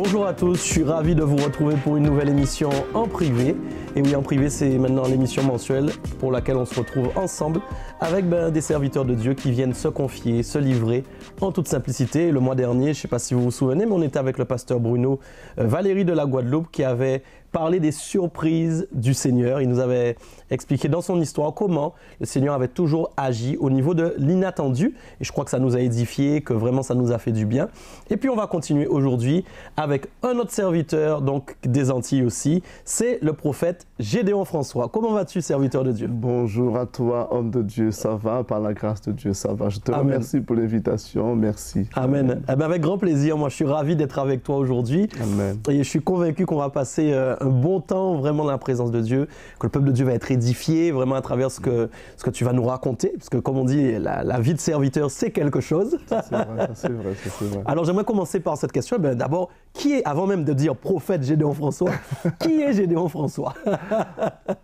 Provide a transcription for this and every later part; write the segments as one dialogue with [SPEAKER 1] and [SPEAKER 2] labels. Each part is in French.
[SPEAKER 1] Bonjour à tous, je suis ravi de vous retrouver pour une nouvelle émission en privé. Et oui, en privé, c'est maintenant l'émission mensuelle pour laquelle on se retrouve ensemble avec des serviteurs de Dieu qui viennent se confier, se livrer en toute simplicité. Et le mois dernier, je ne sais pas si vous vous souvenez, mais on était avec le pasteur Bruno Valéry de la Guadeloupe qui avait parlé des surprises du Seigneur. Il nous avait expliqué dans son histoire comment le Seigneur avait toujours agi au niveau de l'inattendu. Et je crois que ça nous a édifié, que vraiment ça nous a fait du bien. Et puis on va continuer aujourd'hui avec un autre serviteur, donc des Antilles aussi. C'est le prophète Gédéon François. Comment vas-tu, serviteur de Dieu?
[SPEAKER 2] Bonjour à toi, homme de Dieu. Ça va? Par la grâce de Dieu, ça va. Je te remercie pour l'invitation. Merci.
[SPEAKER 1] Amen. Eh bien, avec grand plaisir. Moi, je suis ravi d'être avec toi aujourd'hui.
[SPEAKER 2] Amen.
[SPEAKER 1] Et je suis convaincu qu'on va passer un bon temps vraiment dans la présence de Dieu, que le peuple de Dieu va être édifié vraiment à travers ce que tu vas nous raconter. Parce que comme on dit, la vie de serviteur, c'est quelque chose.
[SPEAKER 2] C'est vrai, c'est vrai, c'est vrai.
[SPEAKER 1] Alors, j'aimerais commencer par cette question. Eh d'abord, qui est, avant même de dire prophète Gédéon François, qui est Gédéon François?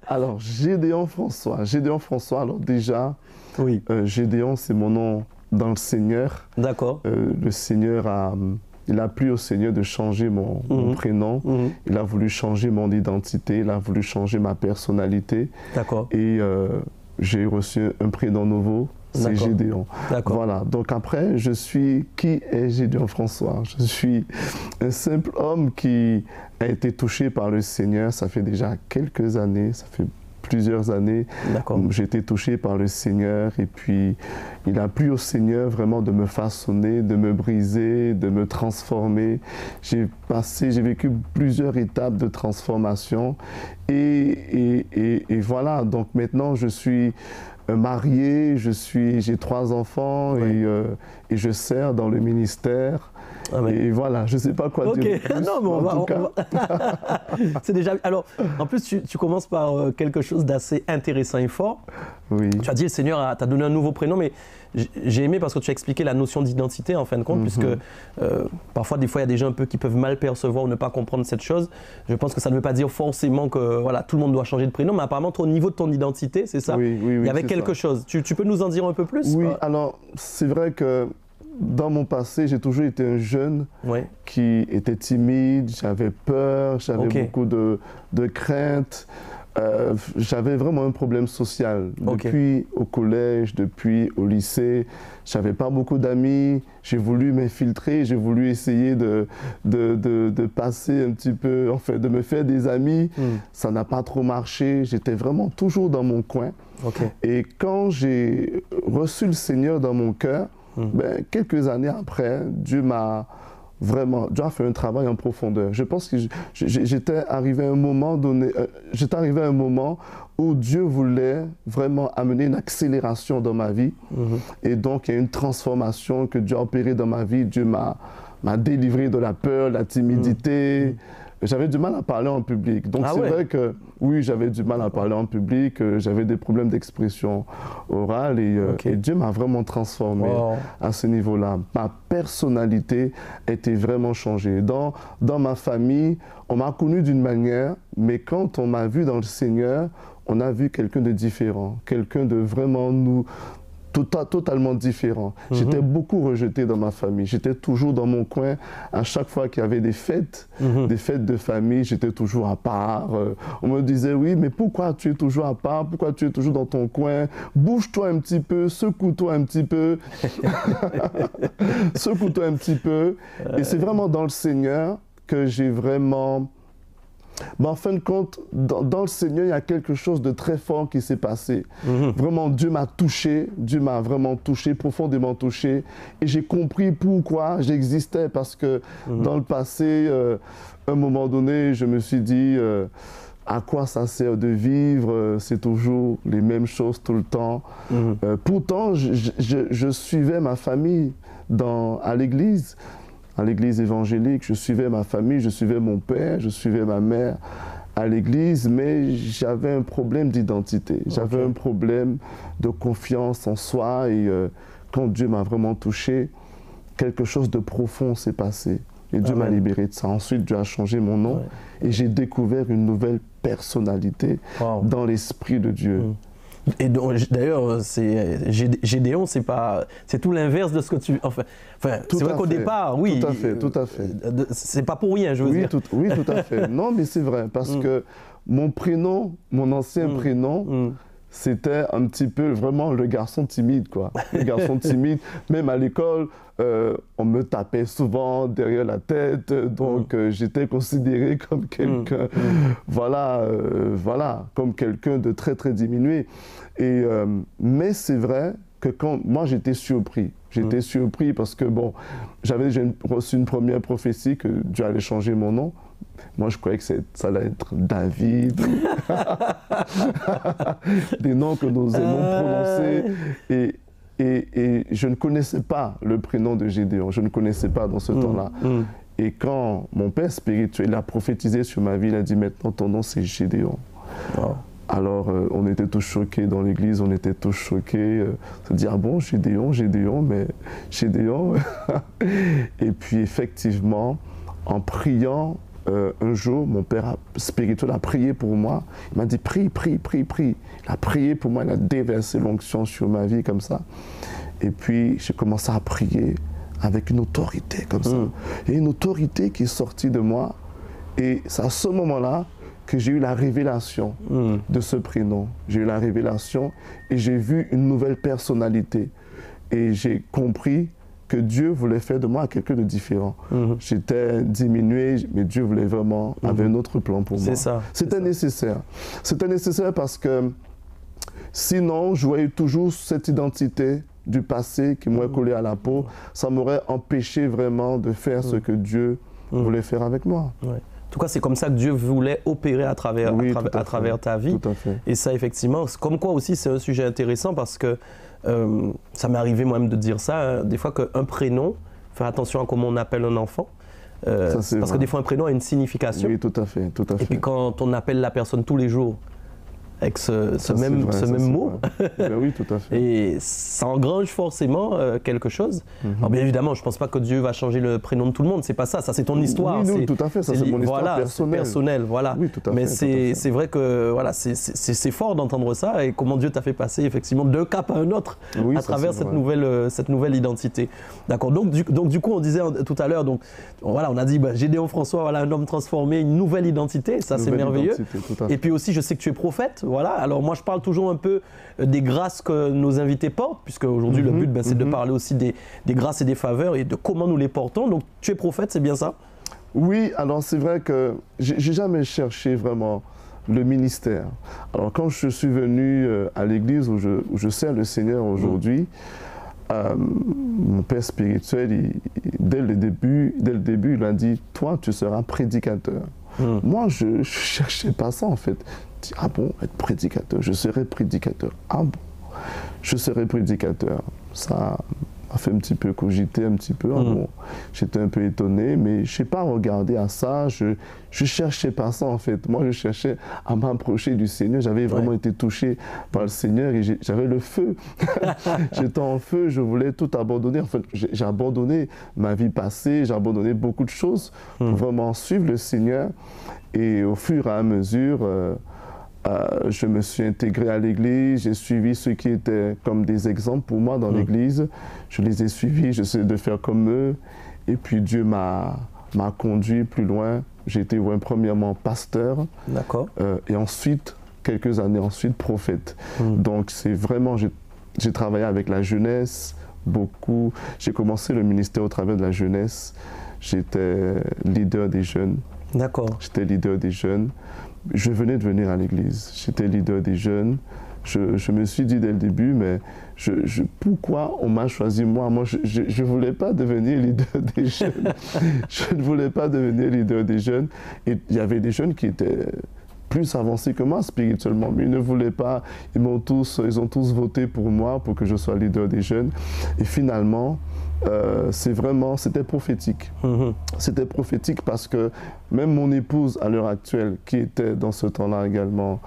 [SPEAKER 2] Alors, Gédéon François. Gédéon François, alors déjà,
[SPEAKER 1] oui.
[SPEAKER 2] Gédéon, c'est mon nom dans le Seigneur.
[SPEAKER 1] D'accord.
[SPEAKER 2] Le Seigneur il a plu au Seigneur de changer mon prénom. Il a voulu changer mon identité. Il a voulu changer ma personnalité.
[SPEAKER 1] D'accord.
[SPEAKER 2] Et j'ai reçu un prénom nouveau. C'est Gédéon. Voilà. Donc après, qui est Gédéon François? Je suis un simple homme qui a été touché par le Seigneur. Ça fait déjà quelques années, ça fait plusieurs années. J'ai été touché par le Seigneur et puis il a plu au Seigneur vraiment de me façonner, de me briser, de me transformer. J'ai vécu plusieurs étapes de transformation et voilà. Donc maintenant, je suis marié, j'ai 3 enfants et je sers dans le ministère. Et voilà, je ne sais pas quoi dire plus.
[SPEAKER 1] Non, mais on va... C'est déjà... Alors, en plus, tu commences par quelque chose d'assez intéressant et fort.
[SPEAKER 2] Oui.
[SPEAKER 1] Tu as dit, le Seigneur t'a donné un nouveau prénom, mais j'ai aimé parce que tu as expliqué la notion d'identité, en fin de compte, puisque parfois, des fois, il y a des gens un peu qui peuvent mal percevoir ou ne pas comprendre cette chose. Je pense que ça ne veut pas dire forcément que voilà, tout le monde doit changer de prénom, mais apparemment, au niveau de ton identité, c'est ça?
[SPEAKER 2] Oui,
[SPEAKER 1] il y avait quelque chose. Tu peux nous en dire un peu plus?
[SPEAKER 2] Oui, alors, c'est vrai que dans mon passé, j'ai toujours été un jeune qui était timide, j'avais peur, j'avais beaucoup de craintes. J'avais vraiment un problème social. Depuis au collège, depuis au lycée, j'avais pas beaucoup d'amis. J'ai voulu m'infiltrer, j'ai voulu essayer de passer un petit peu, en fait, de me faire des amis. Ça n'a pas trop marché. J'étais vraiment toujours dans mon coin. Et quand j'ai reçu le Seigneur dans mon cœur, quelques années après, Dieu a fait un travail en profondeur. Je pense que j'étais arrivé à un moment donné, où Dieu voulait vraiment amener une accélération dans ma vie. Et donc, il y a une transformation que Dieu a opérée dans ma vie. Dieu m'a délivré de la peur, la timidité. J'avais du mal à parler en public. Donc c'est vrai que oui, j'avais du mal à parler en public, j'avais des problèmes d'expression orale et Dieu m'a vraiment transformé à ce niveau-là. Ma personnalité était vraiment changée. Dans ma famille, on m'a connu d'une manière, mais quand on m'a vu dans le Seigneur, on a vu quelqu'un de différent, quelqu'un de vraiment totalement différent. J'étais beaucoup rejeté dans ma famille. J'étais toujours dans mon coin. À chaque fois qu'il y avait des fêtes de famille, j'étais toujours à part. On me disait, oui, mais pourquoi tu es toujours à part? Pourquoi tu es toujours dans ton coin? Bouge-toi un petit peu, secoue-toi un petit peu. Secoue-toi un petit peu. Et c'est vraiment dans le Seigneur que j'ai vraiment... en fin de compte, dans le Seigneur, il y a quelque chose de très fort qui s'est passé. Vraiment, Dieu m'a touché, Dieu m'a vraiment touché, profondément touché. Et j'ai compris pourquoi j'existais, parce que dans le passé, à un moment donné, je me suis dit, à quoi ça sert de vivre? C'est toujours les mêmes choses tout le temps. Pourtant, je suivais ma famille à l'église. À l'église évangélique, je suivais ma famille, je suivais mon père, je suivais ma mère à l'église, mais j'avais un problème d'identité, j'avais un problème de confiance en soi et quand Dieu m'a vraiment touché, quelque chose de profond s'est passé et Dieu m'a libéré de ça. Ensuite, Dieu a changé mon nom et j'ai découvert une nouvelle personnalité dans l'Esprit de Dieu.
[SPEAKER 1] Et d'ailleurs, Gédéon, c'est tout l'inverse de ce que tu... Enfin c'est vrai qu'au départ, oui.
[SPEAKER 2] Tout à fait, tout à fait.
[SPEAKER 1] C'est pas pour rien, je veux dire.
[SPEAKER 2] Oui, tout à fait. Non, mais c'est vrai, parce que mon prénom, mon ancien prénom, c'était un petit peu vraiment le garçon timide, quoi. Le garçon timide, même à l'école, on me tapait souvent derrière la tête, donc j'étais considéré comme quelqu'un, voilà, comme quelqu'un de très, très diminué. Mais c'est vrai que moi j'étais surpris. J'étais surpris parce que, bon, j'avais reçu une première prophétie que Dieu allait changer mon nom. Moi, je croyais que ça allait être David, des noms que nous aimons prononcer. Et je ne connaissais pas le prénom de Gédéon, je ne connaissais pas dans ce temps-là. Et quand mon père spirituel a prophétisé sur ma vie, il a dit maintenant ton nom c'est Gédéon. Wow. Alors on était tous choqués dans l'église, on était tous choqués, se dire ah bon Gédéon, mais Gédéon. Et puis effectivement, en priant, un jour, mon père spirituel a prié pour moi. Il m'a dit prie, prie, prie, prie. Il a prié pour moi, il a déversé l'onction sur ma vie comme ça. Et puis j'ai commencé à prier avec une autorité comme ça. Il y a une autorité qui est sortie de moi. Et c'est à ce moment-là que j'ai eu la révélation de ce prénom. J'ai eu la révélation et j'ai vu une nouvelle personnalité. Et j'ai compris que Dieu voulait faire de moi quelqu'un de différent. J'étais diminué, mais Dieu voulait vraiment, avait un autre plan pour moi. C'était nécessaire. C'était nécessaire parce que sinon, je voyais toujours cette identité du passé qui m'aurait collé à la peau. Ça m'aurait empêché vraiment de faire ce que Dieu voulait faire avec moi.
[SPEAKER 1] Ouais. En tout cas, c'est comme ça que Dieu voulait opérer à travers ta vie.
[SPEAKER 2] Tout à fait.
[SPEAKER 1] Et ça, effectivement, comme quoi aussi, c'est un sujet intéressant parce que ça m'est arrivé moi-même de dire ça, des fois qu'un prénom, faire attention à comment on appelle un enfant, parce que des fois un prénom a une signification.
[SPEAKER 2] Oui, tout à fait, tout à fait.
[SPEAKER 1] Et puis quand on appelle la personne tous les jours avec ce même mot,
[SPEAKER 2] ben oui, tout à fait.
[SPEAKER 1] et ça engrange forcément quelque chose. Alors bien évidemment, je ne pense pas que Dieu va changer le prénom de tout le monde, c'est pas ça, ça c'est ton histoire.
[SPEAKER 2] Oui, tout à fait, ça c'est mon histoire
[SPEAKER 1] personnelle. Voilà.
[SPEAKER 2] Oui, tout à fait.
[SPEAKER 1] Mais c'est vrai que voilà, c'est fort d'entendre ça et comment Dieu t'a fait passer effectivement d'un cap à un autre à travers cette nouvelle identité. D'accord. Donc du coup, on disait tout à l'heure, donc voilà, on a dit Gédéon François, voilà, un homme transformé, une nouvelle identité, ça c'est merveilleux. Et puis aussi, je sais que tu es prophète. Voilà. Alors moi je parle toujours un peu des grâces que nos invités portent, puisque aujourd'hui le but c'est de parler aussi des grâces et des faveurs et de comment nous les portons. Donc tu es prophète, c'est bien ça?
[SPEAKER 2] Oui, alors c'est vrai que j'ai jamais cherché vraiment le ministère. Alors quand je suis venu à l'église où je sers le Seigneur aujourd'hui, mon père spirituel, dès le début, il m'a dit « Toi, tu seras prédicateur ». Moi, je ne cherchais pas ça en fait. Je dis, ah bon, être prédicateur, je serai prédicateur. Ah bon, je serai prédicateur. Ça m'a fait un petit peu cogiter, un petit peu. Bon, j'étais un peu étonné, mais je n'ai pas regardé à ça. Je ne cherchais pas ça en fait. Moi, je cherchais à m'approcher du Seigneur. J'avais vraiment été touché par le Seigneur et j'avais le feu. J'étais en feu, je voulais tout abandonner. En fait, j'ai abandonné ma vie passée, j'ai abandonné beaucoup de choses pour vraiment suivre le Seigneur. Et au fur et à mesure, je me suis intégré à l'église, j'ai suivi ceux qui étaient comme des exemples pour moi dans l'église. Je les ai suivis, j'essaie de faire comme eux. Et puis Dieu m'a conduit plus loin. J'ai été premièrement pasteur.
[SPEAKER 1] D'accord.
[SPEAKER 2] Et ensuite, quelques années ensuite, prophète. Donc c'est vraiment, j'ai travaillé avec la jeunesse, beaucoup. J'ai commencé le ministère au travers de la jeunesse. J'étais leader des jeunes.
[SPEAKER 1] D'accord.
[SPEAKER 2] J'étais leader des jeunes. Je venais de venir à l'église. J'étais leader des jeunes. Je me suis dit dès le début, mais pourquoi on m'a choisi moi? Moi, je ne voulais pas devenir leader des jeunes. Je ne voulais pas devenir leader des jeunes. Et il y avait des jeunes qui étaient plus avancés que moi spirituellement, mais ils ne voulaient pas. Ils ont tous voté pour moi, pour que je sois leader des jeunes. Et finalement, c'était prophétique. C'était prophétique parce que même mon épouse à l'heure actuelle, qui était dans ce temps-là également,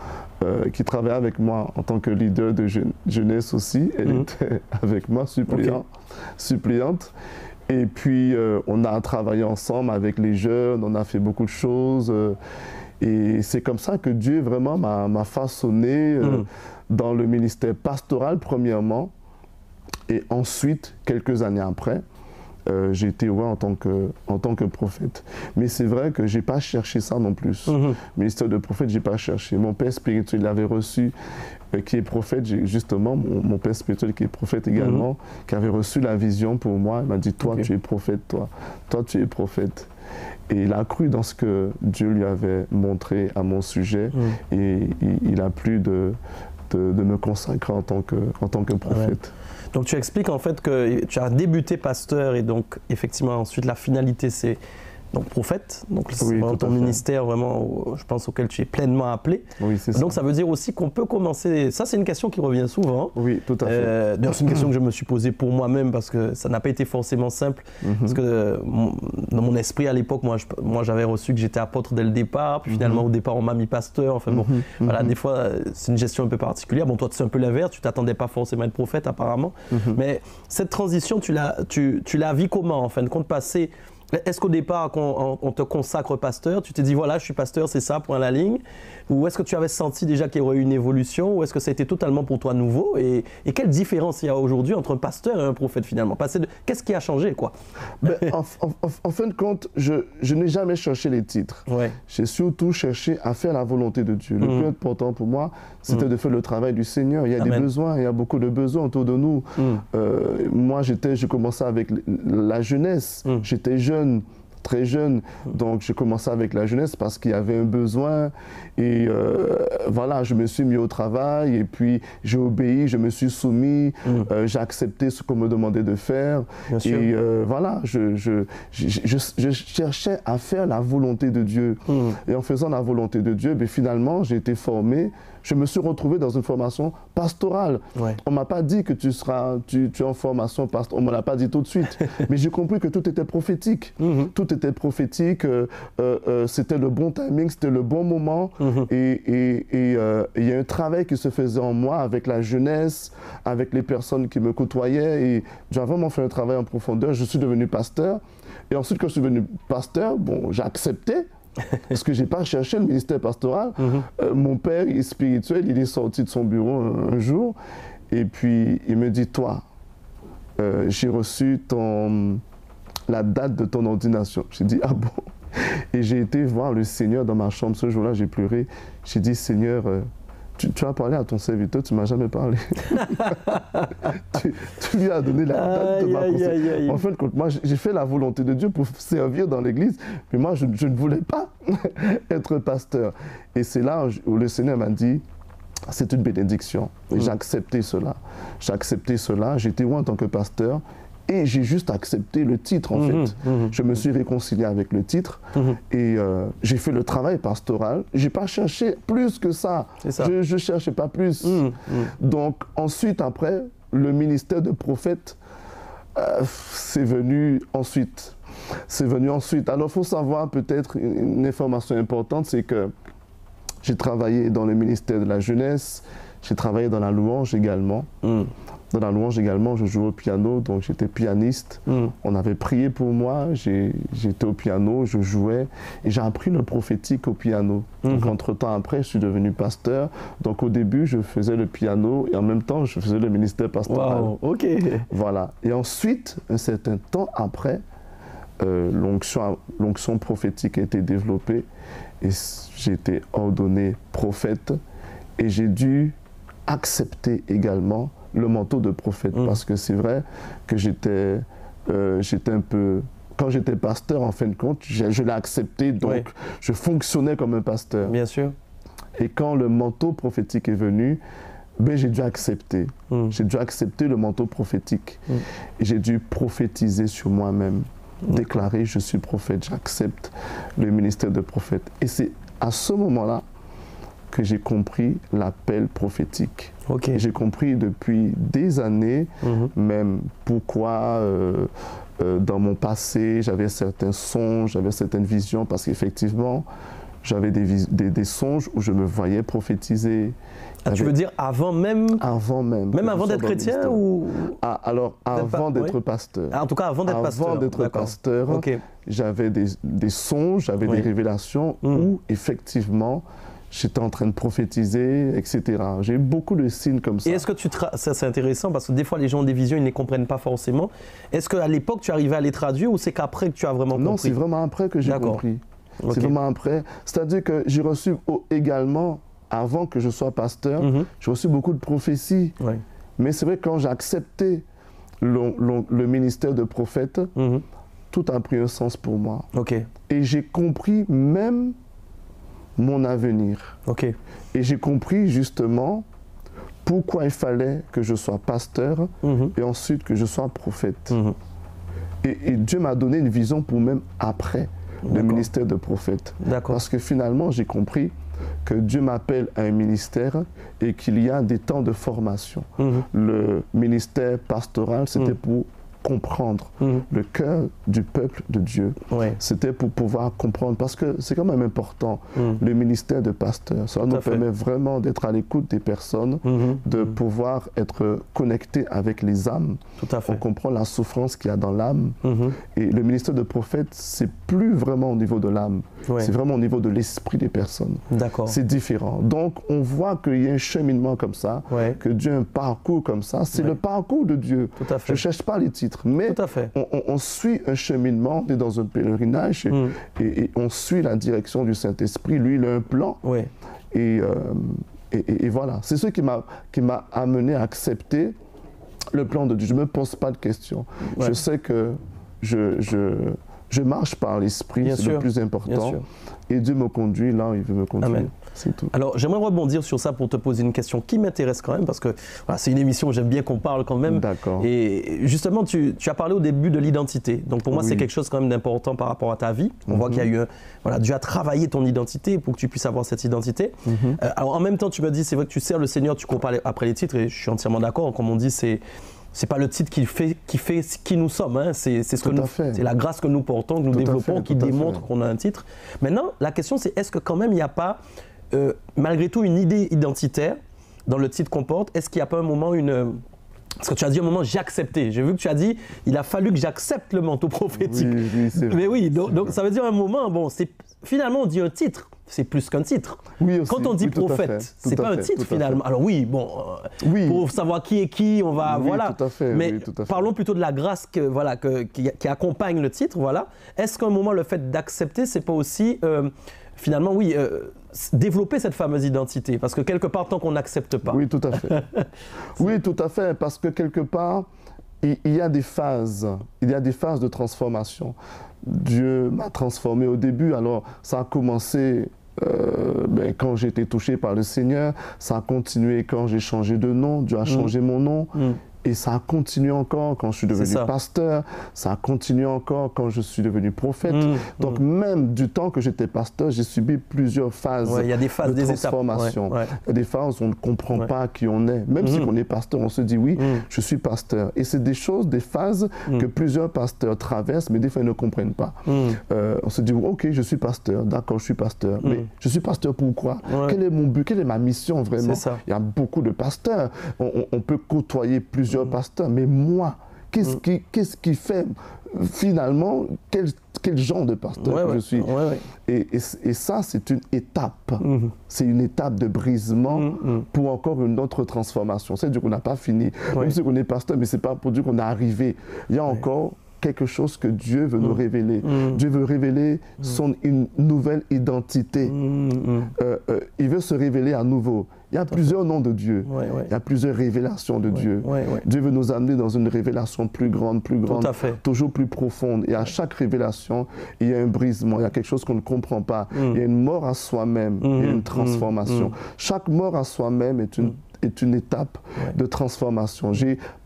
[SPEAKER 2] qui travaillait avec moi en tant que leader de jeunesse aussi, elle était avec moi, suppliante. Et puis on a travaillé ensemble avec les jeunes, on a fait beaucoup de choses. Et c'est comme ça que Dieu vraiment m'a façonné dans le ministère pastoral premièrement, et ensuite, quelques années après, j'ai été en tant que prophète. Mais c'est vrai que je n'ai pas cherché ça non plus. Ministère de prophète, je n'ai pas cherché. Mon père spirituel l'avait reçu, qui est prophète, justement, mon père spirituel qui est prophète également, qui avait reçu la vision pour moi. Il m'a dit, toi, tu es prophète, toi, tu es prophète. Et il a cru dans ce que Dieu lui avait montré à mon sujet, et il a plu de me consacrer en tant que prophète.
[SPEAKER 1] Donc tu expliques en fait que tu as débuté pasteur et donc effectivement ensuite la finalité c'est donc prophète, donc c'est vraiment ton ministère vraiment, je pense, auquel tu es pleinement appelé.
[SPEAKER 2] Oui, c'est ça.
[SPEAKER 1] Donc ça veut dire aussi qu'on peut commencer, ça c'est une question qui revient souvent.
[SPEAKER 2] Oui, tout à fait.
[SPEAKER 1] D'ailleurs c'est une question que je me suis posée pour moi-même parce que ça n'a pas été forcément simple. Parce que dans mon esprit à l'époque, moi j'avais reçu que j'étais apôtre dès le départ, puis finalement au départ on m'a mis pasteur. Enfin bon, voilà, des fois c'est une gestion un peu particulière. Bon, toi c'est un peu l'inverse, tu t'attendais pas forcément à être prophète apparemment. Mais cette transition, tu l'as vu comment en fin de compte passer? Est-ce qu'au départ, quand on te consacre pasteur, tu t'es dit voilà, je suis pasteur, c'est ça, point à la ligne? Ou est-ce que tu avais senti déjà qu'il y aurait eu une évolution? Ou est-ce que ça a été totalement pour toi nouveau? Et quelle différence il y a aujourd'hui entre un pasteur et un prophète finalement? Qu'est-ce qui a changé, quoi?
[SPEAKER 2] En fin de compte, je n'ai jamais cherché les titres. J'ai surtout cherché à faire la volonté de Dieu. Le plus important pour moi, c'était de faire le travail du Seigneur. Il y a des besoins, il y a beaucoup de besoins autour de nous. Moi, je commençais avec la jeunesse. J'étais jeune, très jeune, donc j'ai commencé avec la jeunesse parce qu'il y avait un besoin et voilà, je me suis mis au travail et puis j'ai obéi, je me suis soumis, j'ai accepté ce qu'on me demandait de faire. Et voilà, je cherchais à faire la volonté de Dieu. Et en faisant la volonté de Dieu, finalement, j'ai été formé. Je me suis retrouvé dans une formation pastorale. On ne m'a pas dit que tu es en formation pastorale, on ne me l'a pas dit tout de suite. Mais j'ai compris que tout était prophétique. Tout était prophétique, c'était le bon timing, c'était le bon moment. Et il y a un travail qui se faisait en moi avec la jeunesse, avec les personnes qui me côtoyaient. Et j'ai vraiment fait un travail en profondeur. Je suis devenu pasteur. Et ensuite, quand je suis devenu pasteur, bon, j'ai accepté. Parce que je n'ai pas cherché le ministère pastoral. Mon père est spirituel, il est sorti de son bureau un jour et puis il me dit, toi, j'ai reçu la date de ton ordination. J'ai dit, ah bon? Et j'ai été voir le Seigneur dans ma chambre. Ce jour-là, j'ai pleuré. J'ai dit, Seigneur, tu as parlé à ton serviteur, tu ne m'as jamais parlé. tu lui as donné la date de ma consécration. En fin de compte, moi, j'ai fait la volonté de Dieu pour servir dans l'église, mais moi, je ne voulais pas être pasteur. Et c'est là où le Seigneur m'a dit, c'est une bénédiction. Et j'ai accepté cela. J'ai accepté cela. J'étais où en tant que pasteur? Et j'ai juste accepté le titre, en fait. Je me suis réconcilié avec le titre et j'ai fait le travail pastoral. Je n'ai pas cherché plus que ça. Je ne cherchais pas plus. Donc, ensuite, après, le ministère de prophète, c'est venu ensuite. C'est venu ensuite. Alors, il faut savoir peut-être une information importante, c'est que j'ai travaillé dans le ministère de la jeunesse, j'ai travaillé dans la louange également. Dans la louange également, je jouais au piano, donc j'étais pianiste. On avait prié pour moi, j'étais au piano, je jouais et j'ai appris le prophétique au piano. Donc entre-temps, après, je suis devenu pasteur. Donc au début, je faisais le piano et en même temps, je faisais le ministère pastoral.
[SPEAKER 1] Wow, ok.
[SPEAKER 2] Voilà. Et ensuite, un certain temps après, l'onction prophétique a été développée et j'ai été ordonné prophète et j'ai dû accepter également le manteau de prophète, parce que c'est vrai que j'étais un peu... Quand j'étais pasteur, en fin de compte, je l'ai accepté, donc je fonctionnais comme un pasteur.
[SPEAKER 1] Bien sûr.
[SPEAKER 2] Et quand le manteau prophétique est venu, j'ai dû accepter. J'ai dû accepter le manteau prophétique. Et j'ai dû prophétiser sur moi-même, déclarer, je suis prophète, j'accepte le ministère de prophète. Et c'est à ce moment-là que j'ai compris l'appel prophétique. J'ai compris depuis des années, même pourquoi dans mon passé, j'avais certains songes, j'avais certaines visions, parce qu'effectivement, j'avais des songes où je me voyais prophétiser.
[SPEAKER 1] Tu veux dire avant même?
[SPEAKER 2] Avant même.
[SPEAKER 1] Même avant d'être chrétien ou?
[SPEAKER 2] Alors, avant d'être pasteur.
[SPEAKER 1] En tout cas, avant d'être pasteur.
[SPEAKER 2] Avant d'être pasteur, j'avais des songes, j'avais des révélations où, effectivement, j'étais en train de prophétiser, etc. J'ai eu beaucoup de signes comme ça.
[SPEAKER 1] Et est-ce que ça c'est intéressant parce que des fois les gens ont des visions, ils ne les comprennent pas forcément. Est-ce qu'à l'époque tu arrivais à les traduire ou c'est qu'après que tu as vraiment compris?
[SPEAKER 2] Non, c'est vraiment après que j'ai compris. Okay. C'est vraiment après. C'est-à-dire que j'ai reçu également, avant que je sois pasteur, j'ai reçu beaucoup de prophéties. Ouais. Mais c'est vrai que quand j'ai accepté le ministère de prophète, tout a pris un sens pour moi.
[SPEAKER 1] Okay.
[SPEAKER 2] Et j'ai compris même mon avenir.
[SPEAKER 1] Okay.
[SPEAKER 2] Et j'ai compris justement pourquoi il fallait que je sois pasteur et ensuite que je sois prophète. Et Dieu m'a donné une vision pour même après le ministère de prophète. Parce que finalement, j'ai compris que Dieu m'appelle à un ministère et qu'il y a des temps de formation. Le ministère pastoral, c'était pour comprendre le cœur du peuple de Dieu.
[SPEAKER 1] Ouais.
[SPEAKER 2] C'était pour pouvoir comprendre, parce que c'est quand même important, le ministère de pasteur. Ça nous permet vraiment d'être à l'écoute des personnes, de pouvoir être connecté avec les âmes.
[SPEAKER 1] Tout à fait.
[SPEAKER 2] On comprend la souffrance qu'il y a dans l'âme. Et le ministère de prophète, c'est plus vraiment au niveau de l'âme, c'est vraiment au niveau de l'esprit des personnes. C'est différent. Donc, on voit qu'il y a un cheminement comme ça, que Dieu a un parcours comme ça. C'est le parcours de Dieu.
[SPEAKER 1] Tout à fait.
[SPEAKER 2] Je ne cherche pas les titres, mais on suit un cheminement, on est dans un pèlerinage et on suit la direction du Saint-Esprit. Lui, il a un plan. Et voilà, c'est ce qui m'a amené à accepter le plan de Dieu. Je ne me pose pas de questions. Je sais que je marche par l'Esprit, c'est le plus important. Et Dieu me conduit là où il veut me conduire.
[SPEAKER 1] Amen.
[SPEAKER 2] C'est tout.
[SPEAKER 1] Alors, j'aimerais rebondir sur ça pour te poser une question qui m'intéresse quand même, parce que voilà, c'est une émission où j'aime bien qu'on parle quand même.
[SPEAKER 2] D'accord.
[SPEAKER 1] Et justement, tu as parlé au début de l'identité. Donc, pour moi, c'est quelque chose quand même d'important par rapport à ta vie. On voit qu'il y a eu, voilà, Dieu a travaillé ton identité pour que tu puisses avoir cette identité. Alors, en même temps, tu me dis, c'est vrai que tu sers le Seigneur, tu cours pas après les titres, et je suis entièrement d'accord. Comme on dit, c'est pas le titre qui fait qui nous sommes, hein. C'est la grâce que nous portons, que nous développons, qui démontre qu'on a un titre. Maintenant, la question c'est, est-ce que quand même il n'y a pas, malgré tout, une idée identitaire dans le titre qu'on porte? Est-ce qu'il n'y a pas un moment, parce que tu as dit un moment, j'ai accepté. J'ai vu que tu as dit, il a fallu que j'accepte le manteau prophétique.
[SPEAKER 2] Oui, c'est vrai.
[SPEAKER 1] Mais oui, donc ça veut dire un moment, bon, finalement on dit un titre. C'est plus qu'un titre.
[SPEAKER 2] Oui, aussi.
[SPEAKER 1] Quand on dit prophète, c'est pas un titre finalement. Alors oui, bon, pour savoir qui est qui, on va, voilà.
[SPEAKER 2] Tout à fait,
[SPEAKER 1] mais parlons plutôt de la grâce qui accompagne le titre, voilà. Est-ce qu'à un moment, le fait d'accepter, c'est pas aussi, finalement, développer cette fameuse identité? Parce que quelque part, tant qu'on n'accepte pas.
[SPEAKER 2] Oui, tout à fait. Oui, tout à fait, parce que quelque part, il y a des phases. Il y a des phases de transformation. Dieu m'a transformé au début, alors ça a commencé quand j'ai été touché par le Seigneur, ça a continué quand j'ai changé de nom, Dieu a changé mon nom. Et ça a continué encore quand je suis devenu pasteur, ça a continué encore quand je suis devenu prophète. Donc même du temps que j'étais pasteur, j'ai subi plusieurs phases,
[SPEAKER 1] y a des phases,
[SPEAKER 2] de transformation. Il y a des phases où on ne comprend pas qui on est. Même si on est pasteur, on se dit oui, je suis pasteur. Et c'est des choses, des phases que plusieurs pasteurs traversent, mais des fois ils ne comprennent pas. On se dit ok, je suis pasteur, d'accord, je suis pasteur. Mais je suis pasteur pourquoi? Quel est mon but? Quelle est ma mission vraiment? Il y a beaucoup de pasteurs. On peut côtoyer plusieurs pasteurs, mais moi, qu'est-ce qui fait finalement quel genre de pasteur que je suis? Et ça, c'est une étape. C'est une étape de brisement pour encore une autre transformation. C'est-à-dire qu'on n'a pas fini. Même si on est pasteur, mais ce n'est pas pour dire qu'on est arrivé. Il y a encore quelque chose que Dieu veut nous révéler. Dieu veut révéler une nouvelle identité. Il veut se révéler à nouveau. Il y a plusieurs noms de Dieu. Il y a plusieurs révélations de Dieu. Dieu veut nous amener dans une révélation plus grande, toujours plus profonde. Et à chaque révélation, il y a un brisement, il y a quelque chose qu'on ne comprend pas. Il y a une mort à soi-même, il y a une transformation. Chaque mort à soi-même est une étape de transformation.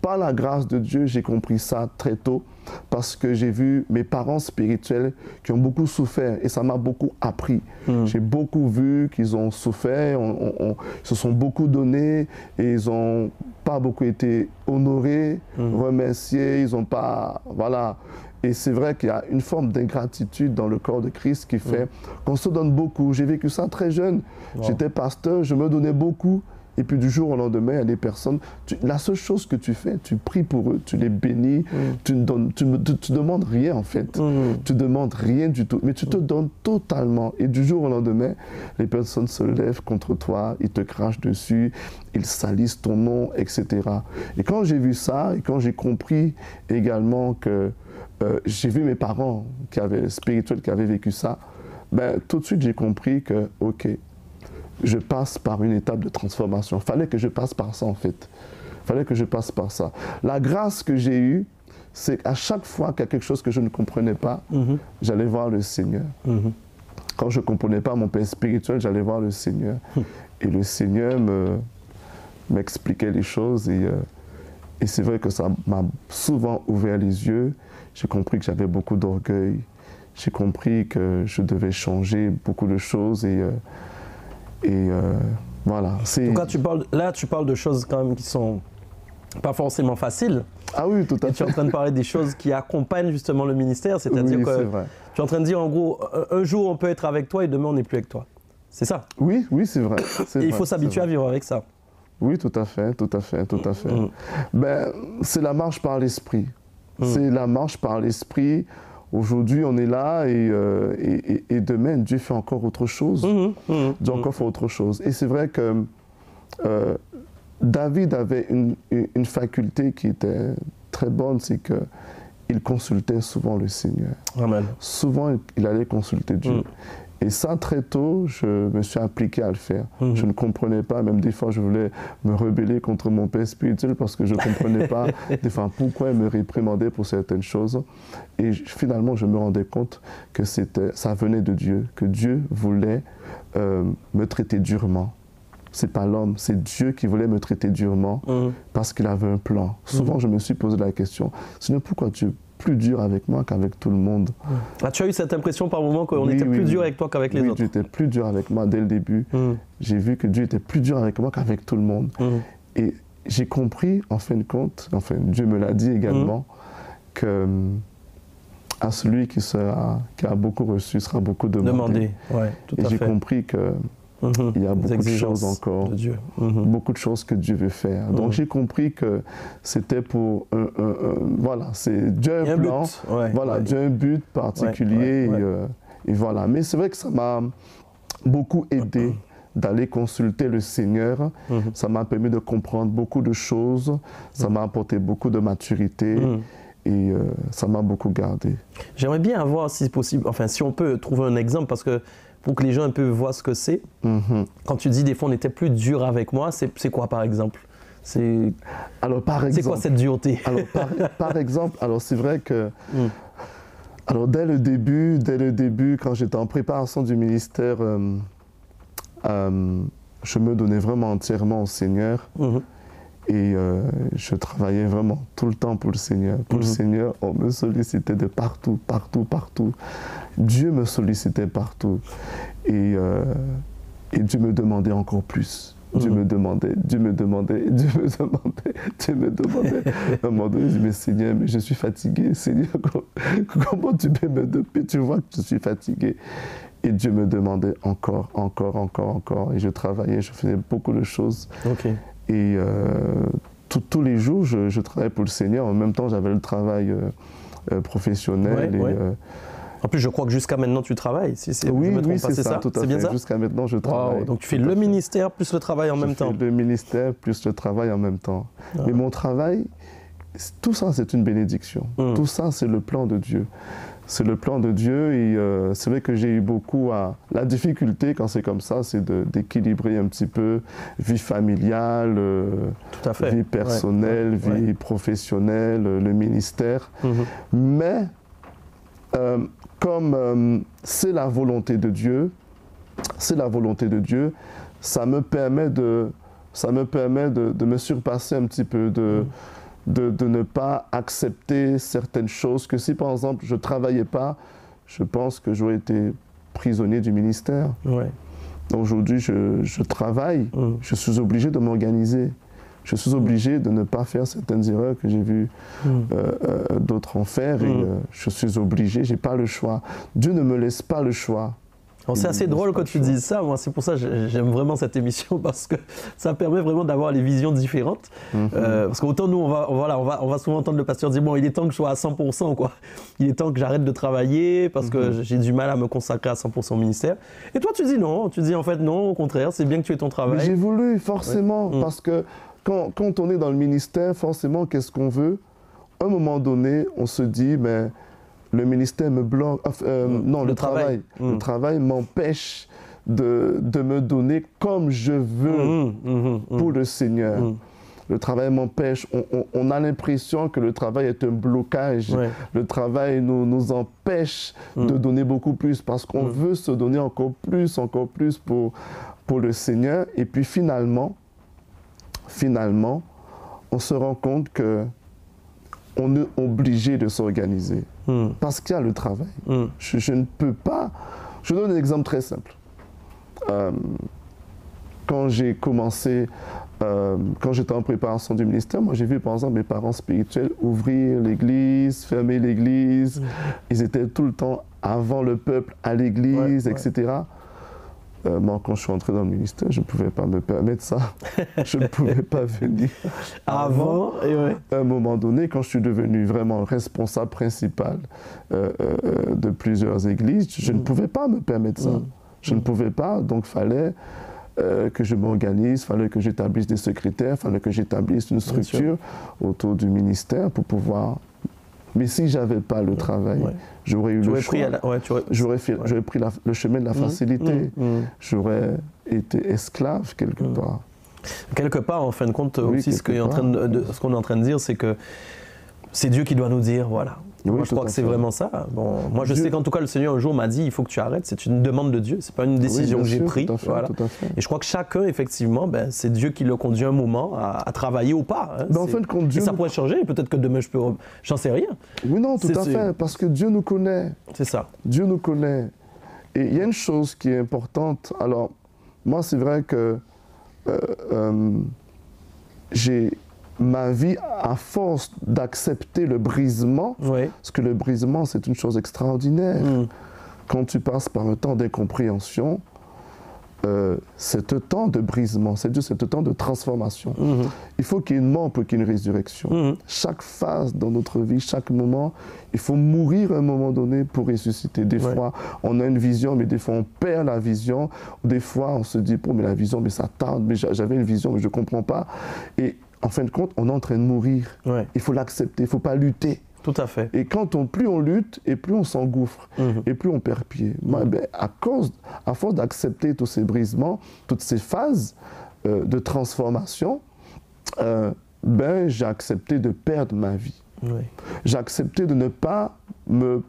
[SPEAKER 2] Par la grâce de Dieu, j'ai compris ça très tôt parce que j'ai vu mes parents spirituels qui ont beaucoup souffert et ça m'a beaucoup appris. J'ai beaucoup vu qu'ils ont souffert, ils se sont beaucoup donnés et ils n'ont pas beaucoup été honorés, remerciés, ils n'ont pas... Voilà. Et c'est vrai qu'il y a une forme d'ingratitude dans le corps de Christ qui fait qu'on se donne beaucoup. J'ai vécu ça très jeune. J'étais pasteur, je me donnais beaucoup. Et puis du jour au lendemain, il y a des personnes, la seule chose que tu fais, tu pries pour eux, tu les bénis, tu ne demandes rien en fait. Tu ne demandes rien du tout, mais tu te donnes totalement. Et du jour au lendemain, les personnes se lèvent contre toi, ils te crachent dessus, ils salissent ton nom, etc. Et quand j'ai vu ça, et quand j'ai compris également que j'ai vu mes parents spirituels qui avaient vécu ça, ben, tout de suite j'ai compris que, ok, je passe par une étape de transformation. Il fallait que je passe par ça en fait. Il fallait que je passe par ça. La grâce que j'ai eue, c'est qu'à chaque fois qu'il y a quelque chose que je ne comprenais pas, j'allais voir le Seigneur. Quand je ne comprenais pas mon père spirituel, j'allais voir le Seigneur. Et le Seigneur m'expliquait les choses et c'est vrai que ça m'a souvent ouvert les yeux. J'ai compris que j'avais beaucoup d'orgueil. J'ai compris que je devais changer beaucoup de choses et voilà.
[SPEAKER 1] Donc tu parles de choses quand même qui sont pas forcément faciles.
[SPEAKER 2] Ah oui, tout à fait.
[SPEAKER 1] Tu es en train de parler des choses qui accompagnent justement le ministère, c'est-à-dire que tu es en train de dire en gros, un jour on peut être avec toi et demain on n'est plus avec toi. C'est ça?
[SPEAKER 2] Oui, oui, c'est vrai.
[SPEAKER 1] Et il faut s'habituer à vivre avec ça.
[SPEAKER 2] Oui, tout à fait, tout à fait, tout à fait. Ben, c'est la marche par l'esprit. C'est la marche par l'esprit. Aujourd'hui, on est là et demain, Dieu fait encore autre chose. Dieu encore fait autre chose. Et c'est vrai que David avait une faculté qui était très bonne, c'est qu'il consultait souvent le Seigneur.
[SPEAKER 1] Amen.
[SPEAKER 2] Souvent, il allait consulter Dieu. Et ça, très tôt, je me suis appliqué à le faire. Je ne comprenais pas, même des fois, je voulais me rebeller contre mon père spirituel parce que je ne comprenais pas, des fois, pourquoi il me réprimandait pour certaines choses. Et finalement, je me rendais compte que ça venait de Dieu, que Dieu voulait me traiter durement. Ce n'est pas l'homme, c'est Dieu qui voulait me traiter durement parce qu'il avait un plan. Souvent, je me suis posé la question, Seigneur, pourquoi tu es plus dur avec moi qu'avec tout le monde?
[SPEAKER 1] Ah, tu as eu cette impression par moment qu'on était plus dur avec toi qu'avec les autres?
[SPEAKER 2] Oui, Dieu était plus dur avec moi dès le début. J'ai vu que Dieu était plus dur avec moi qu'avec tout le monde. Et j'ai compris, en fin de compte, enfin Dieu me l'a dit également, que à celui qui a beaucoup reçu sera beaucoup demandé.
[SPEAKER 1] Ouais, tout à fait.
[SPEAKER 2] Et j'ai compris que il y a beaucoup de choses encore,
[SPEAKER 1] de Dieu.
[SPEAKER 2] beaucoup de choses que Dieu veut faire. Donc j'ai compris que c'était pour voilà, c'est Dieu a un plan, voilà, Dieu a un but particulier et voilà. Mais c'est vrai que ça m'a beaucoup aidé d'aller consulter le Seigneur. Ça m'a permis de comprendre beaucoup de choses, ça m'a apporté beaucoup de maturité. Et ça m'a beaucoup gardé.
[SPEAKER 1] J'aimerais bien avoir, si possible, enfin si on peut trouver un exemple, parce que pour que les gens un peu voient ce que c'est. Quand tu dis des fois on était plus dur avec moi, c'est quoi par exemple?
[SPEAKER 2] Alors par exemple,
[SPEAKER 1] c'est quoi cette dureté?
[SPEAKER 2] Alors par exemple, alors c'est vrai que alors dès le début, quand j'étais en préparation du ministère, je me donnais vraiment entièrement au Seigneur. Et je travaillais vraiment tout le temps pour le Seigneur. Pour le Seigneur, on me sollicitait de partout, partout, partout. Dieu me sollicitait partout. Et Dieu me demandait encore plus. Dieu me demandait, Dieu me demandait, Dieu me demandait, Dieu me demandait. À un moment donné, je dis, mais Seigneur, mais je suis fatigué. Seigneur, comment tu peux me demander? Tu vois que je suis fatigué. Et Dieu me demandait encore, encore, encore, encore. Et je travaillais, je faisais beaucoup de choses. Et tous les jours, je travaillais pour le Seigneur. En même temps, j'avais le travail professionnel.
[SPEAKER 1] En plus, je crois que jusqu'à maintenant, tu travailles.
[SPEAKER 2] Oui, c'est ça, tout à fait. Jusqu'à maintenant, je travaille.
[SPEAKER 1] Donc, tu fais le ministère plus le travail en même temps.
[SPEAKER 2] Je fais le ministère plus le travail en même temps. Mais mon travail, tout ça, c'est une bénédiction. Tout ça, c'est le plan de Dieu. C'est le plan de Dieu et c'est vrai que j'ai eu beaucoup à... La difficulté quand c'est comme ça, c'est d'équilibrer un petit peu vie familiale, vie personnelle, vie professionnelle, le ministère. Mais comme c'est la volonté de Dieu, ça me permet de me surpasser un petit peu, de ne pas accepter certaines choses, que si par exemple je ne travaillais pas, je pense que j'aurais été prisonnier du ministère. Aujourd'hui, je travaille, je suis obligé de m'organiser. Je suis obligé de ne pas faire certaines erreurs que j'ai vu d'autres en faire et je suis obligé, je n'ai pas le choix. Dieu ne me laisse pas le choix.
[SPEAKER 1] C'est assez drôle quand tu dis ça. Moi, c'est pour ça que j'aime vraiment cette émission parce que ça permet vraiment d'avoir les visions différentes. Parce qu'autant nous, on va souvent entendre le pasteur dire bon, il est temps que je sois à 100%, quoi. Il est temps que j'arrête de travailler parce que j'ai du mal à me consacrer à 100% au ministère. Et toi, tu dis non. Tu dis en fait non, au contraire, c'est bien que tu aies ton travail.
[SPEAKER 2] J'ai voulu forcément parce que quand on est dans le ministère, forcément, qu'est-ce qu'on veut? À un moment donné, on se dit mais le ministère me bloque, non, le travail. Le travail m'empêche de me donner comme je veux pour le Seigneur. Le travail m'empêche, on a l'impression que le travail est un blocage. Le travail nous empêche de donner beaucoup plus parce qu'on veut se donner encore plus pour le Seigneur. Et puis finalement, on se rend compte que on est obligé de s'organiser parce qu'il y a le travail. Je ne peux pas... Je donne un exemple très simple. Quand j'ai commencé, quand j'étais en préparation du ministère, moi j'ai vu par exemple mes parents spirituels ouvrir l'église, fermer l'église. Ils étaient tout le temps avant le peuple à l'église, etc. Moi, quand je suis entré dans le ministère, je ne pouvais pas me permettre ça. Je ne pouvais pas venir avant. À un moment donné, quand je suis devenu vraiment responsable principal de plusieurs églises, je ne pouvais pas me permettre ça. Je ne pouvais pas, donc il fallait que je m'organise, il fallait que j'établisse des secrétaires, il fallait que j'établisse une structure autour du ministère pour pouvoir... Mais si je n'avais pas le travail, j'aurais eu le choix. J'aurais pris le chemin de la facilité. J'aurais été esclave quelque part.
[SPEAKER 1] Quelque part, en fin de compte, aussi, ce qu'on est en train de dire, c'est que c'est Dieu qui doit nous dire, voilà. Moi, je crois que c'est vraiment ça. Bon, moi, je sais qu'en tout cas, le Seigneur, un jour, m'a dit, il faut que tu arrêtes. C'est une demande de Dieu. Ce n'est pas une décision que j'ai prise. Voilà. Et je crois que chacun, effectivement, c'est Dieu qui le conduit un moment à travailler ou pas. Hein.
[SPEAKER 2] En fin de compte, Dieu
[SPEAKER 1] ça pourrait changer. Peut-être que demain, j'en sais rien.
[SPEAKER 2] Oui, non, tout à fait. Parce que Dieu nous connaît.
[SPEAKER 1] C'est ça.
[SPEAKER 2] Dieu nous connaît. Et il y a une chose qui est importante. Alors, moi, c'est vrai que ma vie, à force d'accepter le brisement, parce que le brisement, c'est une chose extraordinaire. Quand tu passes par un temps d'incompréhension, c'est un temps de brisement, c'est un temps de transformation. Il faut qu'il y ait une mort pour qu'il y ait une résurrection. Chaque phase dans notre vie, chaque moment, il faut mourir à un moment donné pour ressusciter. Des fois, on a une vision, mais des fois, on perd la vision. Des fois, on se dit, mais la vision, mais ça tarde, mais j'avais une vision, mais je ne comprends pas. Et en fin de compte, on est en train de mourir. Il faut l'accepter, il ne faut pas lutter.
[SPEAKER 1] Tout à fait.
[SPEAKER 2] Et plus on lutte, et plus on s'engouffre, et plus on perd pied. Moi, à force d'accepter tous ces brisements, toutes ces phases de transformation, j'ai accepté de perdre ma vie. J'ai accepté de ne pas me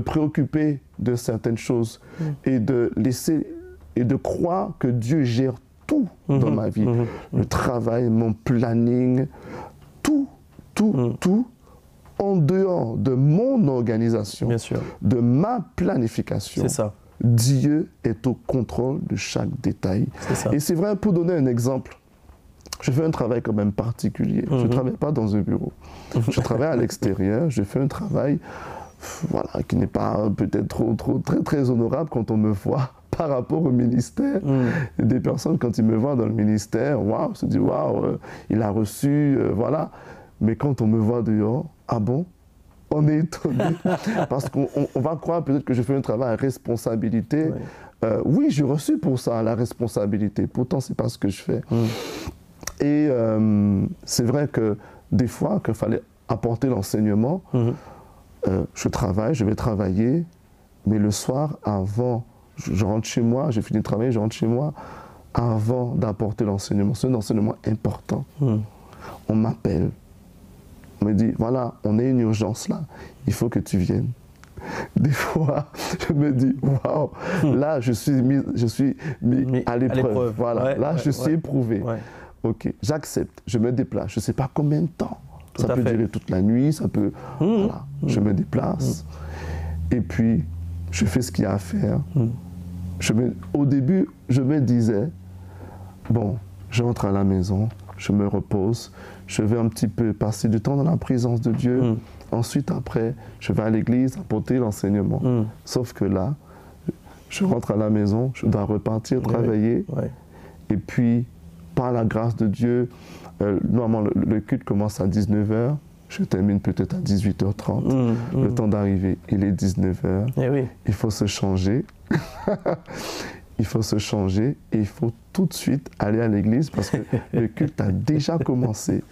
[SPEAKER 2] préoccuper de certaines choses et de laisser et de croire que Dieu gère tout dans ma vie. Le travail, mon planning, tout en dehors de mon organisation, de ma planification.
[SPEAKER 1] C'est ça.
[SPEAKER 2] Dieu est au contrôle de chaque détail. Et c'est vrai, pour donner un exemple, je fais un travail quand même particulier. Je ne travaille pas dans un bureau. Je travaille à l'extérieur, je fais un travail qui n'est pas peut-être très honorable quand on me voit par rapport au ministère. Des personnes, quand ils me voient dans le ministère, waouh, se disent waouh, il a reçu, voilà. Mais quand on me voit dehors, ah bon? On est étonné. Parce qu'on va croire peut-être que je fais un travail à responsabilité. Oui, j'ai reçu pour ça la responsabilité. Pourtant, ce n'est pas ce que je fais. Et c'est vrai que des fois, qu'il fallait apporter l'enseignement, je vais travailler, mais le soir, avant, je rentre chez moi, j'ai fini de travailler, je rentre chez moi, avant d'apporter l'enseignement. C'est un enseignement important. On m'appelle. On me dit, voilà, on a une urgence là, il faut que tu viennes. Des fois, je me dis, waouh, là, je suis mis à l'épreuve. Voilà, là, je suis éprouvé. Ok, j'accepte, je me déplace. Je ne sais pas combien de temps. Ça peut durer toute la nuit, ça peut... Voilà, je me déplace. Et puis, je fais ce qu'il y a à faire. Au début, je me disais, bon, je rentre à la maison, je me repose, je vais un petit peu passer du temps dans la présence de Dieu. Ensuite, après, je vais à l'église apporter l'enseignement. Sauf que là, je rentre à la maison, je dois repartir travailler. Et puis, par la grâce de Dieu, normalement le culte commence à 19h, je termine peut-être à 18h30. Le temps d'arriver, il est 19h. Il faut se changer. Il faut se changer et il faut tout de suite aller à l'église parce que le culte a déjà commencé.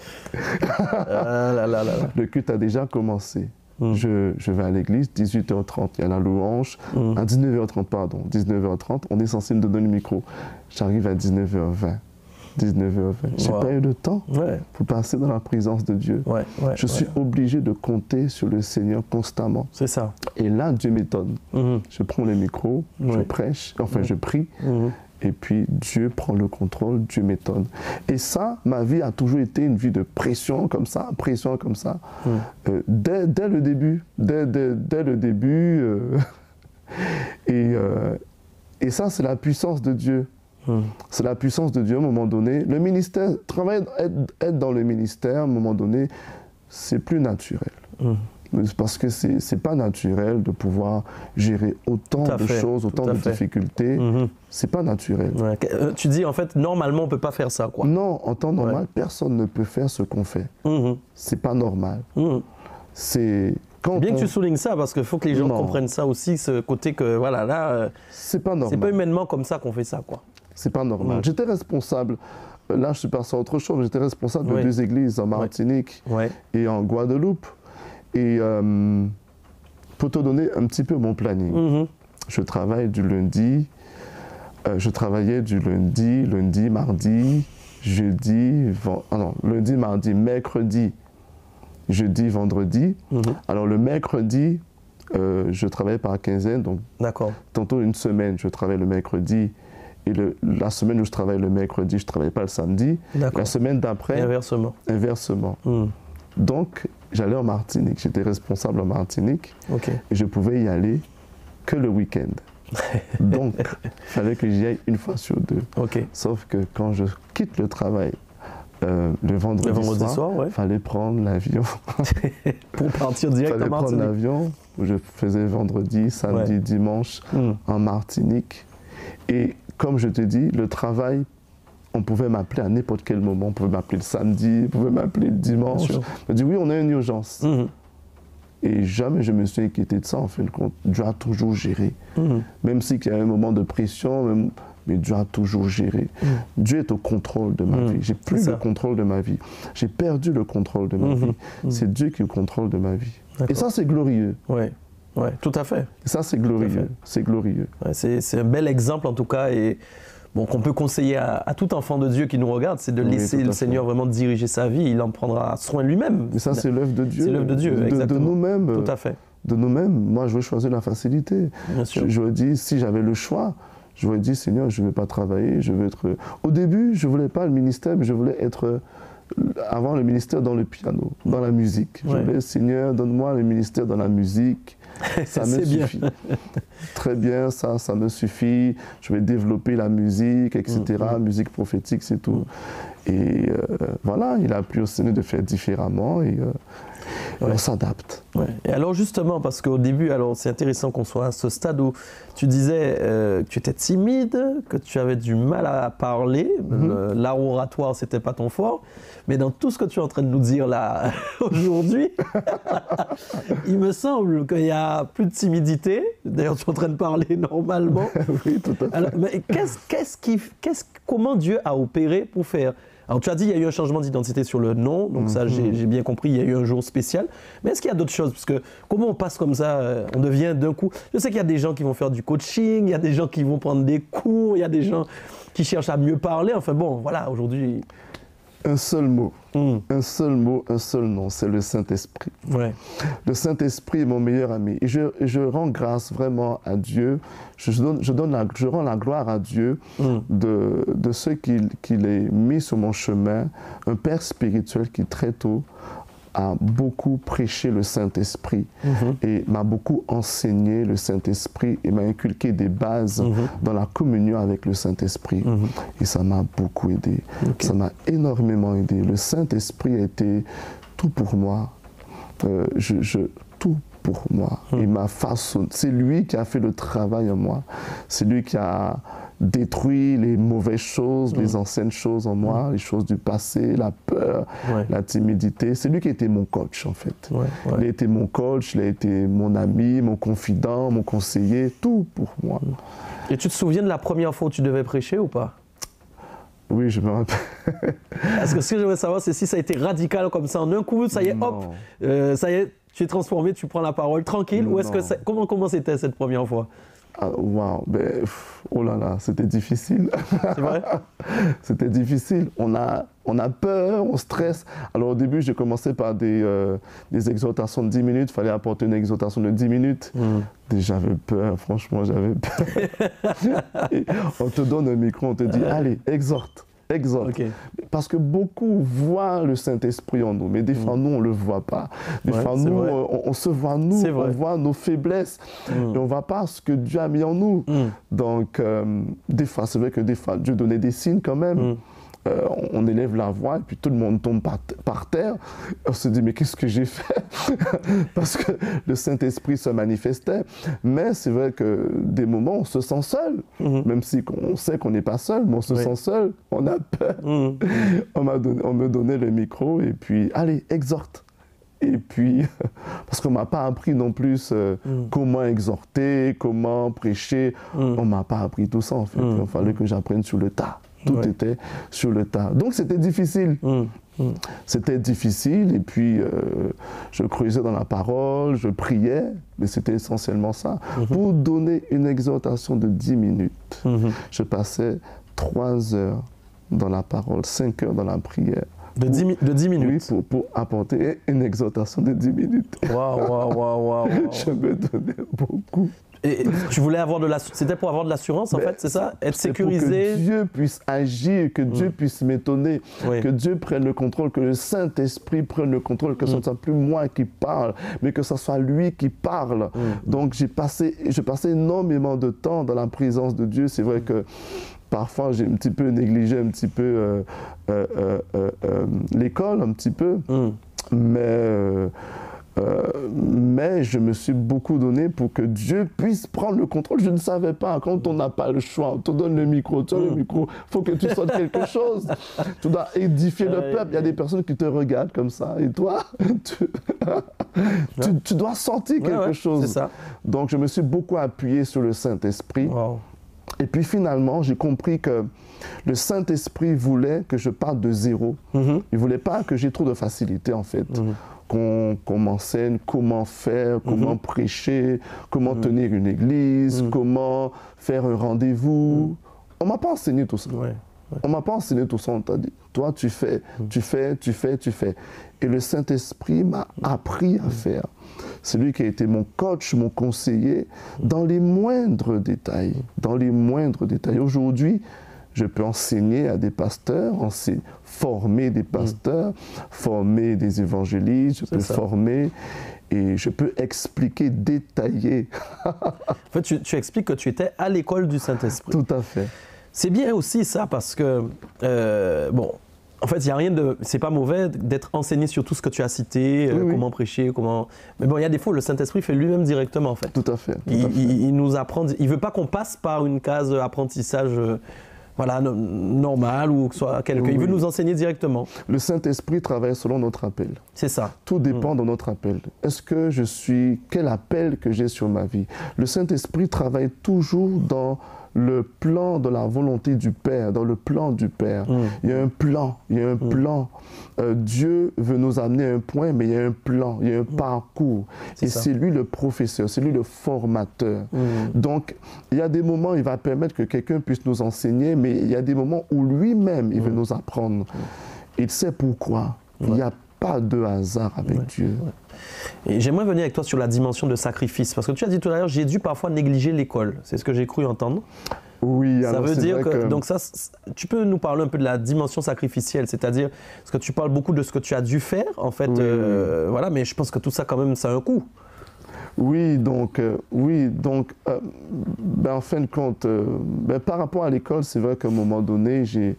[SPEAKER 2] Le culte a déjà commencé. Je vais à l'église, 18h30, il y a la louange. À 19h30, pardon, 19h30, on est censé me donner le micro. J'arrive à 19h20. 19h20. J'ai pas eu le temps pour passer dans la présence de Dieu. Je suis obligé de compter sur le Seigneur constamment.
[SPEAKER 1] C'est ça.
[SPEAKER 2] Et là, Dieu m'étonne. Je prends le micro, je prêche, enfin je prie, et puis Dieu prend le contrôle, Dieu m'étonne. Et ça, ma vie a toujours été une vie de pression comme ça, dès le début. Dès le début. Et ça, c'est la puissance de Dieu. C'est la puissance de Dieu à un moment donné. Le ministère, être dans le ministère, à un moment donné, c'est plus naturel. Parce que c'est pas naturel de pouvoir gérer autant de choses, autant de difficultés. C'est pas naturel.
[SPEAKER 1] Tu dis, en fait, normalement, on peut pas faire ça, quoi.
[SPEAKER 2] Non, en temps normal, personne ne peut faire ce qu'on fait. C'est pas normal. C'est...
[SPEAKER 1] Bien que tu soulignes ça, parce qu'il faut que les gens comprennent ça aussi, ce côté que, voilà, là...
[SPEAKER 2] c'est pas normal.
[SPEAKER 1] C'est pas humainement comme ça qu'on fait ça, quoi.
[SPEAKER 2] C'est pas normal. J'étais responsable, là je suis passé à autre chose, j'étais responsable de 2 églises en Martinique et en Guadeloupe. Et pour te donner un petit peu mon planning, je travaille du lundi, je travaillais du lundi, mardi, jeudi, lundi, mardi, mercredi, jeudi, vendredi. Alors le mercredi, je travaillais par quinzaine, donc tantôt une semaine, je travaille le mercredi. Et la semaine où je travaille le mercredi, je ne travaille pas le samedi. La semaine d'après, inversement. Donc, j'allais en Martinique. J'étais responsable en Martinique. Et je pouvais y aller que le week-end. Donc, il fallait que j'y aille une fois sur 2. Sauf que quand je quitte le travail, le vendredi soir, il fallait prendre l'avion.
[SPEAKER 1] Pour partir direct en Martinique. Il fallait prendre l'avion.
[SPEAKER 2] Je faisais vendredi, samedi, dimanche en Martinique. Et comme je te dis, le travail, on pouvait m'appeler à n'importe quel moment. On pouvait m'appeler le samedi, on pouvait m'appeler le dimanche. On me dit, oui, on a une urgence. Et jamais je me suis inquiété de ça, en fin de compte. Dieu a toujours géré. Même s'il y a un moment de pression, mais Dieu a toujours géré. Dieu est au contrôle de ma vie. J'ai plus le contrôle de ma vie. J'ai perdu le contrôle de ma vie. C'est Dieu qui est au contrôle de ma vie. Et ça, c'est glorieux.
[SPEAKER 1] Oui, tout à fait.
[SPEAKER 2] Et ça, c'est glorieux. C'est glorieux.
[SPEAKER 1] C'est un bel exemple, en tout cas, et qu'on peut conseiller à tout enfant de Dieu qui nous regarde, c'est de laisser le Seigneur vraiment diriger sa vie. Il en prendra soin lui-même.
[SPEAKER 2] Et ça, c'est l'œuvre de Dieu.
[SPEAKER 1] C'est l'œuvre de Dieu, exactement.
[SPEAKER 2] De nous-mêmes.
[SPEAKER 1] Tout à fait.
[SPEAKER 2] De nous-mêmes. Moi, je veux choisir la facilité.
[SPEAKER 1] Bien sûr.
[SPEAKER 2] Je veux dire, si j'avais le choix, je voulais dire, Seigneur, je ne veux pas travailler, je veux être... Au début, je ne voulais pas le ministère, mais je voulais être... Avoir le ministère dans le piano, dans la musique. Je voulais, Seigneur, donne-moi le ministère dans la musique. Ça me suffit. Très bien, ça me suffit. Je vais développer la musique, etc. Musique prophétique, c'est tout. Et voilà, il a appris au Seigneur de faire différemment et on s'adapte.
[SPEAKER 1] Et alors justement, parce qu'au début, c'est intéressant qu'on soit à ce stade où tu disais que tu étais timide, que tu avais du mal à parler, l'art oratoire, c'était pas ton fort, mais dans tout ce que tu es en train de nous dire là aujourd'hui, il me semble qu'il y a plus de timidité. D'ailleurs, tu es en train de parler normalement.
[SPEAKER 2] Oui, tout à fait.
[SPEAKER 1] Alors, mais comment Dieu a opéré pour faire... Alors tu as dit qu'il y a eu un changement d'identité sur le nom, donc ça j'ai bien compris, il y a eu un jour spécial. Mais est-ce qu'il y a d'autres choses? Parce que comment on passe comme ça, on devient d'un coup... Je sais qu'il y a des gens qui vont faire du coaching, il y a des gens qui vont prendre des cours, il y a des gens qui cherchent à mieux parler. Enfin bon, voilà, aujourd'hui...
[SPEAKER 2] Un seul mot, un seul mot, un seul nom, c'est le Saint-Esprit. Le Saint-Esprit est mon meilleur ami. Et je rends grâce vraiment à Dieu, je rends la gloire à Dieu de ce qu'il ait mis sur mon chemin, un Père spirituel qui très tôt a beaucoup prêché le Saint-Esprit et m'a beaucoup enseigné le Saint-Esprit et m'a inculqué des bases dans la communion avec le Saint-Esprit. Et ça m'a beaucoup aidé. Ça m'a énormément aidé. Le Saint-Esprit a été tout pour moi. Tout pour moi. Il m'a façonné. C'est lui qui a fait le travail en moi. C'est lui qui a détruit les mauvaises choses, les anciennes choses en moi, les choses du passé, la peur, la timidité. C'est lui qui a été mon coach, en fait. Il a été mon coach, il a été mon ami, mon confident, mon conseiller, tout pour moi.
[SPEAKER 1] Et tu te souviens de la première fois où tu devais prêcher ou pas?
[SPEAKER 2] Oui, je me rappelle.
[SPEAKER 1] Parce que ce que j'aimerais savoir, c'est si ça a été radical comme ça en un coup, ça y est, hop, ça y est, tu es transformé, tu prends la parole tranquille, ou est-ce que comment c'était cette première fois?
[SPEAKER 2] Waouh, oh là là, c'était difficile.
[SPEAKER 1] C'est vrai?
[SPEAKER 2] C'était difficile. On a peur, on stresse. Alors au début, j'ai commencé par des exhortations de 10 minutes. Il fallait apporter une exhortation de 10 minutes. Déjà, j'avais peur, franchement, j'avais peur. On te donne un micro, on te dit, allez, exhorte. Okay. Parce que beaucoup voient le Saint-Esprit en nous, mais des fois, nous, on ne le voit pas. Des fois, nous, on se voit, nous, on voit nos faiblesses, et on ne voit pas ce que Dieu a mis en nous. Donc, des fois, c'est vrai que des fois, Dieu donnait des signes quand même. On élève la voix et puis tout le monde tombe par terre. On se dit, mais qu'est-ce que j'ai fait? Parce que le Saint-Esprit se manifestait. Mais c'est vrai que des moments, on se sent seul. Même si on sait qu'on n'est pas seul, mais on se sent seul, on a peur. On me donnait le micro et puis, allez, exhorte. Et puis, parce qu'on ne m'a pas appris non plus comment exhorter, comment prêcher. On ne m'a pas appris tout ça, en fait. Il fallait que j'apprenne sur le tas. Tout était sur le tas. Donc, c'était difficile. C'était difficile. Et puis, je creusais dans la parole, je priais. Mais c'était essentiellement ça. Pour donner une exhortation de 10 minutes, je passais 3 heures dans la parole, 5 heures dans la prière.
[SPEAKER 1] De 10 minutes?
[SPEAKER 2] Oui, pour apporter une exhortation de 10 minutes.
[SPEAKER 1] Waouh.
[SPEAKER 2] Je me donnais beaucoup.
[SPEAKER 1] Et tu voulais avoir c'était pour avoir de l'assurance, en fait, c'est ça? Être sécurisé?
[SPEAKER 2] Pour que Dieu puisse agir, que Dieu puisse m'étonner, que Dieu prenne le contrôle, que le Saint-Esprit prenne le contrôle, que ce ne soit plus moi qui parle, mais que ce soit lui qui parle. Donc, j'ai passé énormément de temps dans la présence de Dieu. C'est vrai que parfois, j'ai un petit peu négligé un petit peu l'école, un petit peu, mais je me suis beaucoup donné pour que Dieu puisse prendre le contrôle. Je ne savais pas. Quand on n'a pas le choix, on te donne le micro, tu as le micro, il faut que tu sortes quelque chose. Tu dois édifier le peuple. Il y a des personnes qui te regardent comme ça. Et toi, tu dois sortir quelque chose.
[SPEAKER 1] C'est ça.
[SPEAKER 2] Donc, je me suis beaucoup appuyé sur le Saint-Esprit. Et puis finalement, j'ai compris que le Saint-Esprit voulait que je parte de zéro. Il ne voulait pas que j'ai trop de facilité, en fait. Qu'on m'enseigne comment faire, comment prêcher, comment tenir une église, comment faire un rendez-vous. On ne m'a pas enseigné tout ça. On ne m'a pas enseigné tout ça. On t'a dit, toi, tu fais. Et le Saint-Esprit m'a appris à faire. C'est lui qui a été mon coach, mon conseiller, dans les moindres détails. Aujourd'hui, je peux enseigner à des pasteurs, former des pasteurs, former des évangélistes, je peux former et je peux expliquer, détailler.
[SPEAKER 1] En fait, tu expliques que tu étais à l'école du Saint-Esprit.
[SPEAKER 2] Tout à fait.
[SPEAKER 1] C'est bien aussi ça parce que, en fait, il n'y a rien de... C'est pas mauvais d'être enseigné sur tout ce que tu as cité, comment prêcher, comment... Mais bon, il y a des fois, le Saint-Esprit fait lui-même directement, en fait.
[SPEAKER 2] Tout à fait.
[SPEAKER 1] Il nous apprend... Il ne veut pas qu'on passe par une case apprentissage... normal ou que soit quelqu'un. Il veut nous enseigner directement.
[SPEAKER 2] Le Saint-Esprit travaille selon notre appel.
[SPEAKER 1] C'est ça.
[SPEAKER 2] Tout dépend de notre appel. Quel appel que j'ai sur ma vie? Le Saint-Esprit travaille toujours dans le plan de la volonté du Père, dans le plan du Père. Il y a un plan, Dieu veut nous amener à un point, mais il y a un plan, il y a un parcours. Et c'est lui le professeur, c'est lui le formateur. Donc, il y a des moments, il va permettre que quelqu'un puisse nous enseigner, mais il y a des moments où lui-même, il veut nous apprendre. Il sait pourquoi. Il n'y a pas de hasard avec Dieu.
[SPEAKER 1] Et j'aimerais venir avec toi sur la dimension de sacrifice, parce que tu as dit tout à l'heure, j'ai dû parfois négliger l'école. C'est ce que j'ai cru entendre.
[SPEAKER 2] Oui,
[SPEAKER 1] ça veut dire que... Donc ça, tu peux nous parler un peu de la dimension sacrificielle, c'est-à-dire, parce que tu parles beaucoup de ce que tu as dû faire, en fait, voilà, mais je pense que tout ça, quand même, ça a un coût.
[SPEAKER 2] Oui, donc, en fin de compte, par rapport à l'école, c'est vrai qu'à un moment donné, j'ai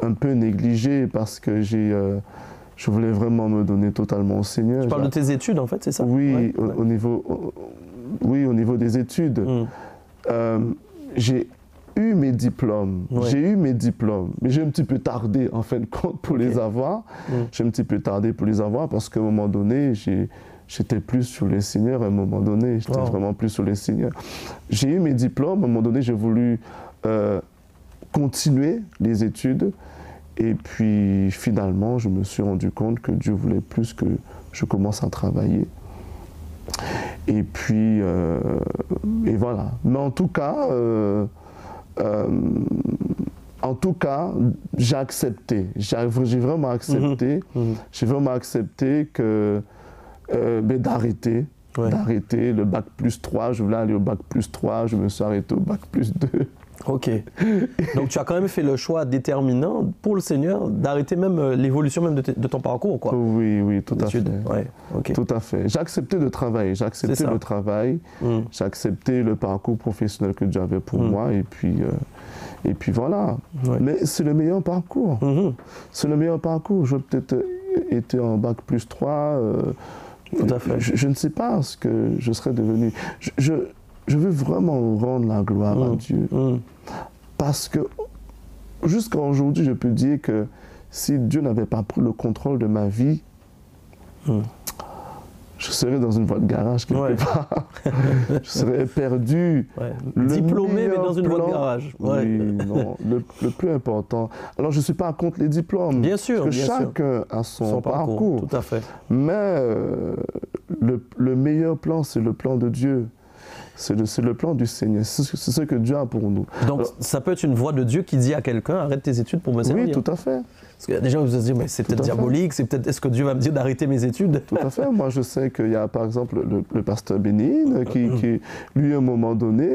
[SPEAKER 2] un peu négligé parce que je voulais vraiment me donner totalement au Seigneur.
[SPEAKER 1] Tu parles de tes études, en fait, c'est ça?
[SPEAKER 2] Oui,
[SPEAKER 1] ouais.
[SPEAKER 2] Au niveau des études. J'ai eu mes diplômes. Ouais. J'ai eu mes diplômes, mais j'ai un petit peu tardé, en fin de compte, pour les avoir. J'ai un petit peu tardé pour les avoir parce qu'à un moment donné, j'étais plus sur les Seigneurs. À un moment donné, j'étais vraiment plus sur les Seigneurs. J'ai eu mes diplômes. À un moment donné, j'ai voulu continuer les études. Et puis, finalement, je me suis rendu compte que Dieu voulait plus que je commence à travailler. Et puis, et voilà. Mais en tout cas, j'ai accepté. J'ai vraiment accepté. J'ai vraiment accepté que d'arrêter. D'arrêter le bac plus 3. Je voulais aller au bac plus 3. Je me suis arrêté au bac plus 2.
[SPEAKER 1] Ok. Donc tu as quand même fait le choix déterminant pour le Seigneur d'arrêter même l'évolution même de ton parcours, quoi.
[SPEAKER 2] Oui, tout à fait.
[SPEAKER 1] Ouais, okay.
[SPEAKER 2] Tout à fait. J'ai accepté de travailler. J'ai accepté le travail. J'ai accepté le parcours professionnel que Dieu avait pour moi. Et puis voilà. Ouais. Mais c'est le meilleur parcours. C'est le meilleur parcours. J'aurais peut-être été en bac plus 3.
[SPEAKER 1] Tout à fait.
[SPEAKER 2] Je ne sais pas ce que je serais devenu. Je veux vraiment rendre la gloire à Dieu. Parce que jusqu'à aujourd'hui, je peux dire que si Dieu n'avait pas pris le contrôle de ma vie, je serais dans une voie de garage quelque part. Je serais perdu.
[SPEAKER 1] Diplômé, mais dans une voie de garage.
[SPEAKER 2] Oui, non, le plus important. Alors, je ne suis pas contre les diplômes.
[SPEAKER 1] Bien sûr,
[SPEAKER 2] parce que chacun a son parcours.
[SPEAKER 1] Tout à fait.
[SPEAKER 2] Mais le meilleur plan, c'est le plan de Dieu. C'est le plan du Seigneur. C'est ce que Dieu a pour nous.
[SPEAKER 1] Donc, alors, ça peut être une voix de Dieu qui dit à quelqu'un, arrête tes études pour me servir.
[SPEAKER 2] Oui, tout à fait.
[SPEAKER 1] Parce que déjà, vous vous dites, mais c'est peut-être diabolique, est-ce que Dieu va me dire d'arrêter mes études?
[SPEAKER 2] Tout à fait. Moi, je sais qu'il y a, par exemple, le pasteur Bénin, qui, lui, à un moment donné,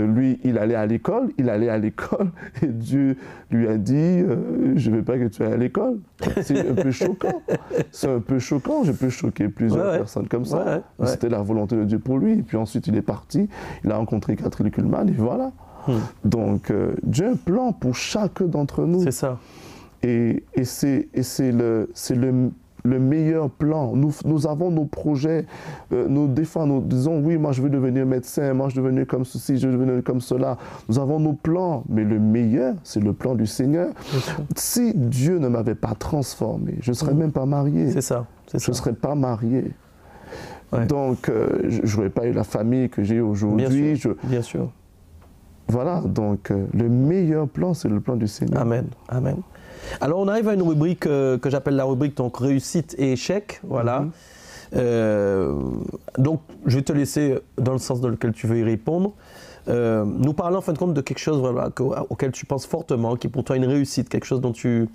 [SPEAKER 2] lui, il allait à l'école, et Dieu lui a dit, je ne veux pas que tu ailles à l'école. C'est un peu choquant. C'est un peu choquant. Je peux choquer plusieurs personnes comme ça. C'était la volonté de Dieu pour lui. Et puis ensuite, il est parti, il a rencontré Catherine Kuhlman, et voilà. Donc, Dieu a un plan pour chacun d'entre nous.
[SPEAKER 1] C'est ça.
[SPEAKER 2] Et c'est le meilleur plan. Nous avons nos projets. Des fois, nous disons, oui, moi, je veux devenir médecin, moi, je veux devenir comme ceci, je veux devenir comme cela. Nous avons nos plans, mais le meilleur, c'est le plan du Seigneur. Si Dieu ne m'avait pas transformé, je ne serais même pas marié.
[SPEAKER 1] C'est ça.
[SPEAKER 2] Je ne serais pas marié. Donc, je n'aurais pas eu la famille que j'ai aujourd'hui.
[SPEAKER 1] Bien sûr.
[SPEAKER 2] Voilà, donc le meilleur plan, c'est le plan du Seigneur.
[SPEAKER 1] Amen, amen. Alors, on arrive à une rubrique que j'appelle la rubrique donc réussite et échec. Voilà. Donc, je vais te laisser dans le sens dans lequel tu veux y répondre. Nous parlons en fin de compte de quelque chose voilà, auquel tu penses fortement, qui est pour toi une réussite, quelque chose dont tu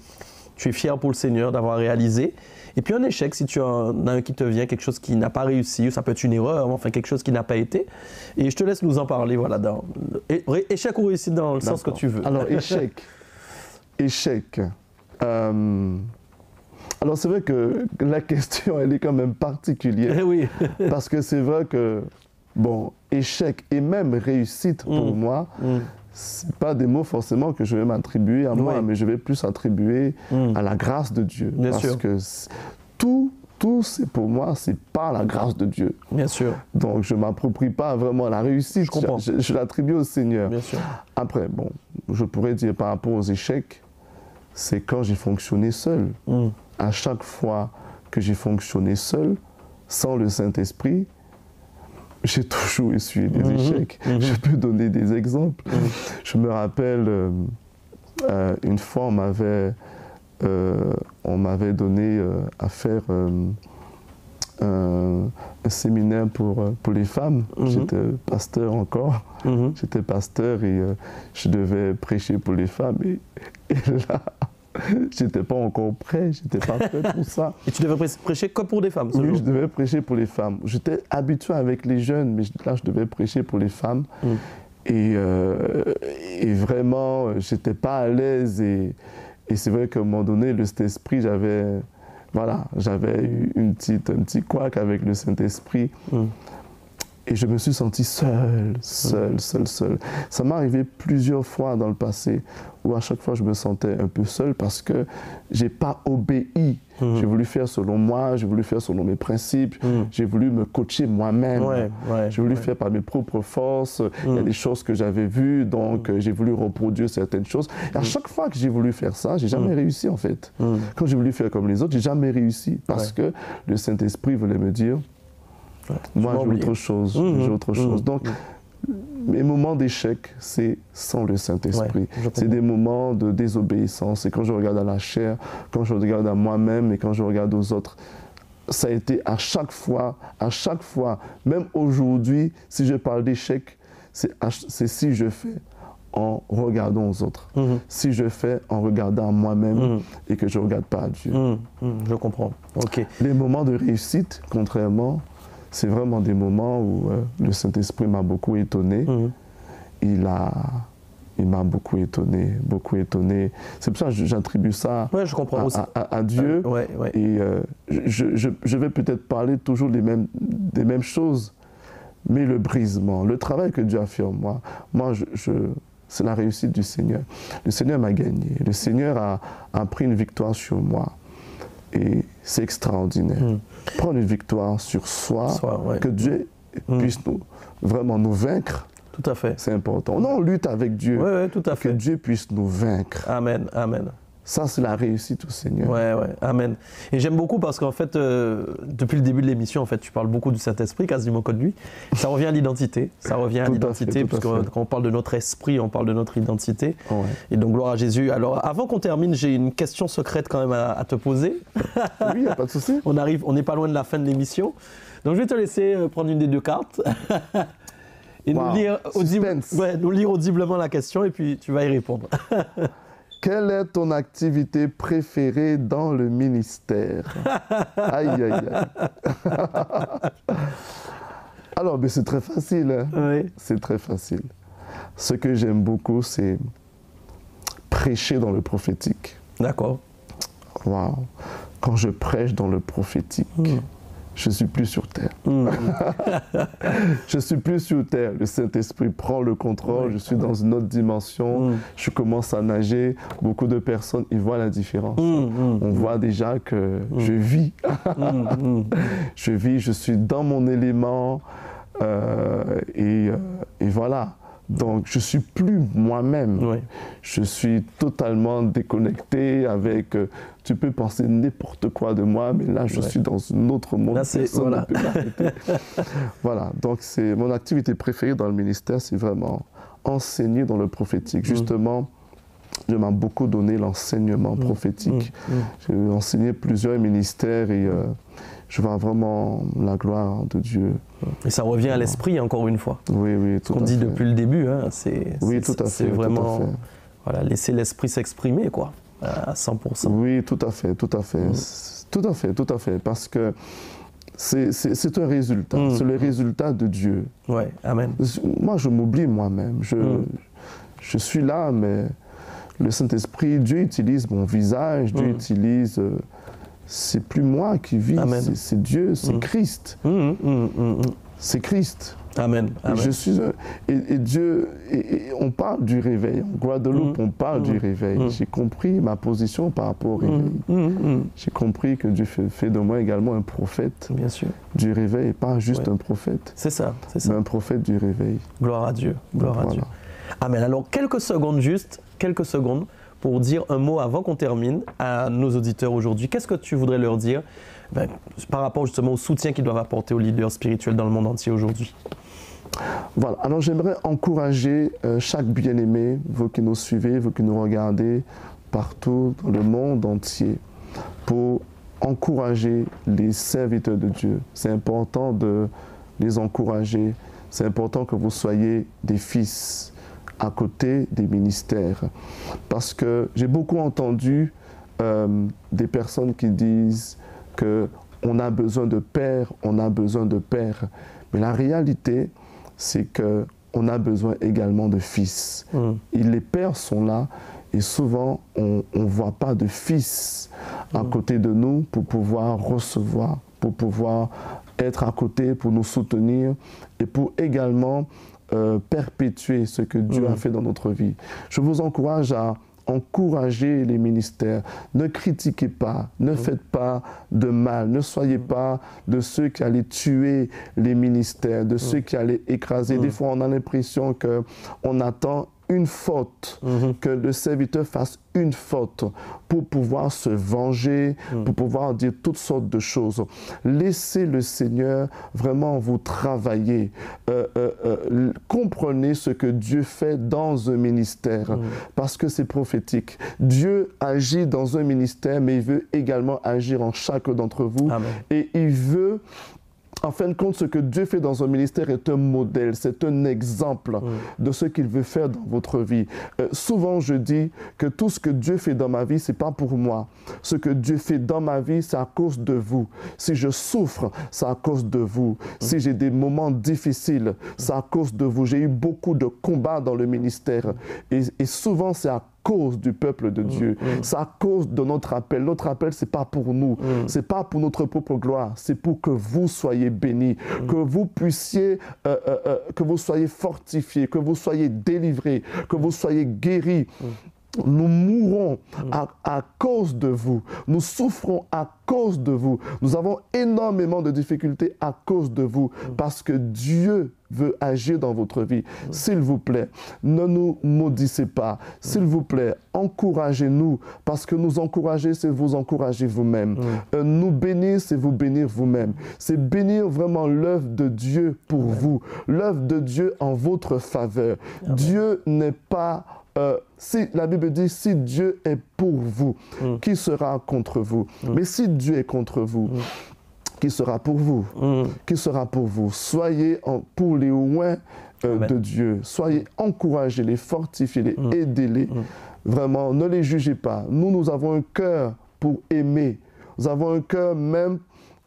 [SPEAKER 1] es fier pour le Seigneur d'avoir réalisé. Et puis un échec, si tu en as un qui te vient, quelque chose qui n'a pas réussi, ou ça peut être une erreur, enfin quelque chose qui n'a pas été. Et je te laisse nous en parler, voilà, échec ou réussite dans le sens que tu veux.
[SPEAKER 2] Alors, échec. Échec. Alors, c'est vrai que la question, elle est quand même particulière.
[SPEAKER 1] Oui.
[SPEAKER 2] Parce que c'est vrai que, bon, échec et même réussite pour moi, ce pas des mots forcément que je vais m'attribuer à moi, mais je vais plus attribuer à la grâce de Dieu.
[SPEAKER 1] Bien
[SPEAKER 2] parce
[SPEAKER 1] sûr.
[SPEAKER 2] que tout c'est pour moi, c'est par la grâce de Dieu.
[SPEAKER 1] Bien sûr.
[SPEAKER 2] Donc, je ne m'approprie pas vraiment la réussite.
[SPEAKER 1] Je comprends.
[SPEAKER 2] Je l'attribue au Seigneur.
[SPEAKER 1] Bien sûr.
[SPEAKER 2] Après, bon, je pourrais dire par rapport aux échecs, c'est quand j'ai fonctionné seul. À chaque fois que j'ai fonctionné seul, sans le Saint-Esprit, j'ai toujours essuyé des échecs. Je peux donner des exemples. Je me rappelle, une fois, on m'avait donné à faire un séminaire pour les femmes. J'étais pasteur encore. J'étais pasteur et je devais prêcher pour les femmes. Et là, j'étais pas encore prêt, j'étais pas prêt pour ça.
[SPEAKER 1] Et tu devais prêcher que pour des femmes,
[SPEAKER 2] Oui, je devais prêcher pour les femmes. J'étais habitué avec les jeunes, mais là, je devais prêcher pour les femmes. Et vraiment, j'étais pas à l'aise. Et c'est vrai qu'à un moment donné, le Saint-Esprit, j'avais eu un petit couac avec le Saint-Esprit. Et je me suis senti seul. Ça m'est arrivé plusieurs fois dans le passé où à chaque fois je me sentais un peu seul parce que je n'ai pas obéi. J'ai voulu faire selon moi, j'ai voulu faire selon mes principes, j'ai voulu me coacher moi-même. J'ai voulu faire par mes propres forces. Il y a des choses que j'avais vues, donc j'ai voulu reproduire certaines choses. Et à chaque fois que j'ai voulu faire ça, j'ai jamais réussi en fait. Quand j'ai voulu faire comme les autres, j'ai jamais réussi parce que le Saint-Esprit voulait me dire moi, j'ai autre chose. J'ai autre chose. Donc, mes moments d'échec, c'est sans le Saint-Esprit. C'est des moments de désobéissance. Et quand je regarde à la chair, quand je regarde à moi-même et quand je regarde aux autres, ça a été à chaque fois, même aujourd'hui, si je parle d'échec, c'est si je fais en regardant aux autres. Si je fais en regardant à moi-même et que je ne regarde pas à Dieu.
[SPEAKER 1] Je comprends. Ok.
[SPEAKER 2] Les moments de réussite, contrairement, c'est vraiment des moments où le Saint-Esprit m'a beaucoup étonné. Il m'a beaucoup étonné. C'est pour ça que j'attribue ça à Dieu. Et je vais peut-être parler toujours des mêmes choses, mais le brisement, le travail que Dieu a fait en moi, c'est la réussite du Seigneur. Le Seigneur m'a gagné. Le Seigneur a pris une victoire sur moi. Et c'est extraordinaire. Prendre une victoire sur soi, que Dieu puisse vraiment nous vaincre.
[SPEAKER 1] Tout à fait.
[SPEAKER 2] C'est important. On lutte avec Dieu.
[SPEAKER 1] Tout à fait.
[SPEAKER 2] Que Dieu puisse nous vaincre.
[SPEAKER 1] Amen, amen.
[SPEAKER 2] Ça, c'est la réussite au Seigneur.
[SPEAKER 1] Amen. Et j'aime beaucoup parce qu'en fait, depuis le début de l'émission, en fait, tu parles beaucoup du Saint-Esprit, quasiment comme lui. Ça revient à l'identité. Parce que quand on parle de notre esprit, on parle de notre identité. Et donc, gloire à Jésus. Alors, avant qu'on termine, j'ai une question secrète quand même à te poser.
[SPEAKER 2] Oui, il n'y a pas de souci.
[SPEAKER 1] On n'est pas loin de la fin de l'émission. Donc, je vais te laisser prendre une des deux cartes. Et nous lire audiblement la question et puis tu vas y répondre.
[SPEAKER 2] Quelle est ton activité préférée dans le ministère? Aïe, aïe, aïe. Alors, c'est très facile. C'est très facile. Ce que j'aime beaucoup, c'est prêcher dans le prophétique.
[SPEAKER 1] D'accord.
[SPEAKER 2] Waouh. Quand je prêche dans le prophétique, je suis plus sur terre. Je suis plus sur terre. Le Saint-Esprit prend le contrôle. Je suis dans une autre dimension. Je commence à nager. Beaucoup de personnes, ils voient la différence. On voit déjà que je vis. Je vis, je suis dans mon élément. Et voilà. Donc, je ne suis plus moi-même. Je suis totalement déconnecté avec... tu peux penser n'importe quoi de moi, mais là, je suis dans un autre monde.
[SPEAKER 1] Là,
[SPEAKER 2] personne ne peut m'arrêter. Voilà. Donc, c'est mon activité préférée dans le ministère, c'est vraiment enseigner dans le prophétique. Justement, Dieu m'a beaucoup donné l'enseignement prophétique. J'ai enseigné plusieurs ministères et... je vois vraiment la gloire de Dieu. Et
[SPEAKER 1] ça revient à l'esprit, encore une fois.
[SPEAKER 2] Oui, tout à fait.
[SPEAKER 1] Ce qu'on dit depuis le début, hein,
[SPEAKER 2] oui, tout à fait.
[SPEAKER 1] C'est vraiment laisser l'esprit s'exprimer, quoi, à 100%.
[SPEAKER 2] Oui, tout à fait. Tout à fait. Parce que c'est un résultat. C'est le résultat de Dieu.
[SPEAKER 1] Amen.
[SPEAKER 2] Moi, je m'oublie moi-même. Je suis là, mais le Saint-Esprit, Dieu utilise mon visage, Dieu utilise... c'est plus moi qui vis, c'est Dieu, c'est Christ. C'est Christ.
[SPEAKER 1] Amen.
[SPEAKER 2] Je suis et Dieu, on parle du réveil. En Guadeloupe, on parle du réveil. J'ai compris ma position par rapport au réveil. J'ai compris que Dieu fait de moi également un prophète du réveil, et pas juste un prophète.
[SPEAKER 1] C'est ça.
[SPEAKER 2] Mais un prophète du réveil.
[SPEAKER 1] Gloire à Dieu. Gloire à Dieu. Amen. Alors, quelques secondes pour dire un mot avant qu'on termine à nos auditeurs aujourd'hui. Qu'est-ce que tu voudrais leur dire par rapport justement au soutien qu'ils doivent apporter aux leaders spirituels dans le monde entier aujourd'hui?
[SPEAKER 2] Voilà, alors j'aimerais encourager chaque bien-aimé, vous qui nous suivez, vous qui nous regardez partout dans le monde entier, pour encourager les serviteurs de Dieu. C'est important de les encourager, c'est important que vous soyez des fils à côté des ministères. Parce que j'ai beaucoup entendu des personnes qui disent qu'on a besoin de pères, on a besoin de pères. Mais la réalité, c'est qu'on a besoin également de fils. Et les pères sont là et souvent on ne voit pas de fils à côté de nous pour pouvoir recevoir, pour pouvoir être à côté, pour nous soutenir et pour également perpétuer ce que Dieu a fait dans notre vie. Je vous encourage à encourager les ministères. Ne critiquez pas, ne faites pas de mal, ne soyez pas de ceux qui allaient tuer les ministères, de ceux qui allaient écraser. Des fois, on a l'impression qu'on attend une faute, que le serviteur fasse une faute pour pouvoir se venger, pour pouvoir dire toutes sortes de choses. Laissez le Seigneur vraiment vous travailler. Comprenez ce que Dieu fait dans un ministère, parce que c'est prophétique. Dieu agit dans un ministère, mais il veut également agir en chacun d'entre vous. Amen. Et il veut... En fin de compte, ce que Dieu fait dans un ministère est un modèle, c'est un exemple de ce qu'il veut faire dans votre vie. Souvent, je dis que tout ce que Dieu fait dans ma vie, ce n'est pas pour moi. Ce que Dieu fait dans ma vie, c'est à cause de vous. Si je souffre, c'est à cause de vous. Si j'ai des moments difficiles, c'est à cause de vous. J'ai eu beaucoup de combats dans le ministère. Et souvent, c'est à cause du peuple de Dieu. C'est à cause de notre appel. Notre appel, ce n'est pas pour nous. Ce n'est pas pour notre propre gloire. C'est pour que vous soyez bénis, que vous puissiez, que vous soyez fortifiés, que vous soyez délivrés, que vous soyez guéris. Nous mourons à cause de vous. Nous souffrons à cause de vous. Nous avons énormément de difficultés à cause de vous, parce que Dieu veut agir dans votre vie. S'il vous plaît, ne nous maudissez pas. S'il vous plaît, encouragez-nous, parce que nous encourager, c'est vous encourager vous-même. Nous bénir, c'est vous bénir vous-même. C'est bénir vraiment l'œuvre de Dieu pour vous, l'œuvre de Dieu en votre faveur. Dieu n'est pas... si la Bible dit, si Dieu est pour vous, qui sera contre vous? Mais si Dieu est contre vous, qui sera pour vous? Qui sera pour vous? Soyez pour les loin de Dieu. Soyez encouragés-les, fortifiez-les, aidez-les. Vraiment, ne les jugez pas. Nous avons un cœur pour aimer. Nous avons un cœur même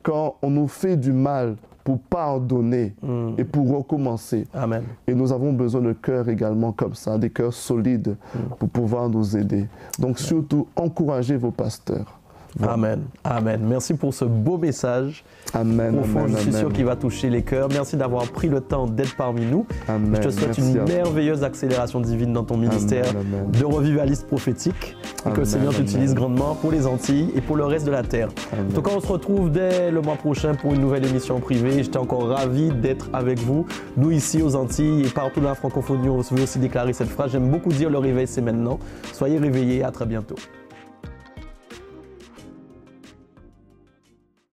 [SPEAKER 2] quand on nous fait du mal, pour pardonner et pour recommencer.
[SPEAKER 1] Amen.
[SPEAKER 2] Et nous avons besoin de cœurs également comme ça, des cœurs solides pour pouvoir nous aider. Donc surtout, encouragez vos pasteurs.
[SPEAKER 1] Voilà. Amen. Amen. Merci pour ce beau message.
[SPEAKER 2] Amen.
[SPEAKER 1] Profond, je suis sûr qu'il va toucher les cœurs. Merci d'avoir pris le temps d'être parmi nous.
[SPEAKER 2] Amen.
[SPEAKER 1] Je te souhaite une merveilleuse accélération divine dans ton ministère de revivaliste prophétique. Et que le Seigneur t'utilise grandement pour les Antilles et pour le reste de la terre. En tout cas, on se retrouve dès le mois prochain pour une nouvelle émission privée. J'étais encore ravi d'être avec vous. Nous ici aux Antilles et partout dans la francophonie, on veut aussi déclarer cette phrase. J'aime beaucoup dire le réveil, c'est maintenant. Soyez réveillés. À très bientôt.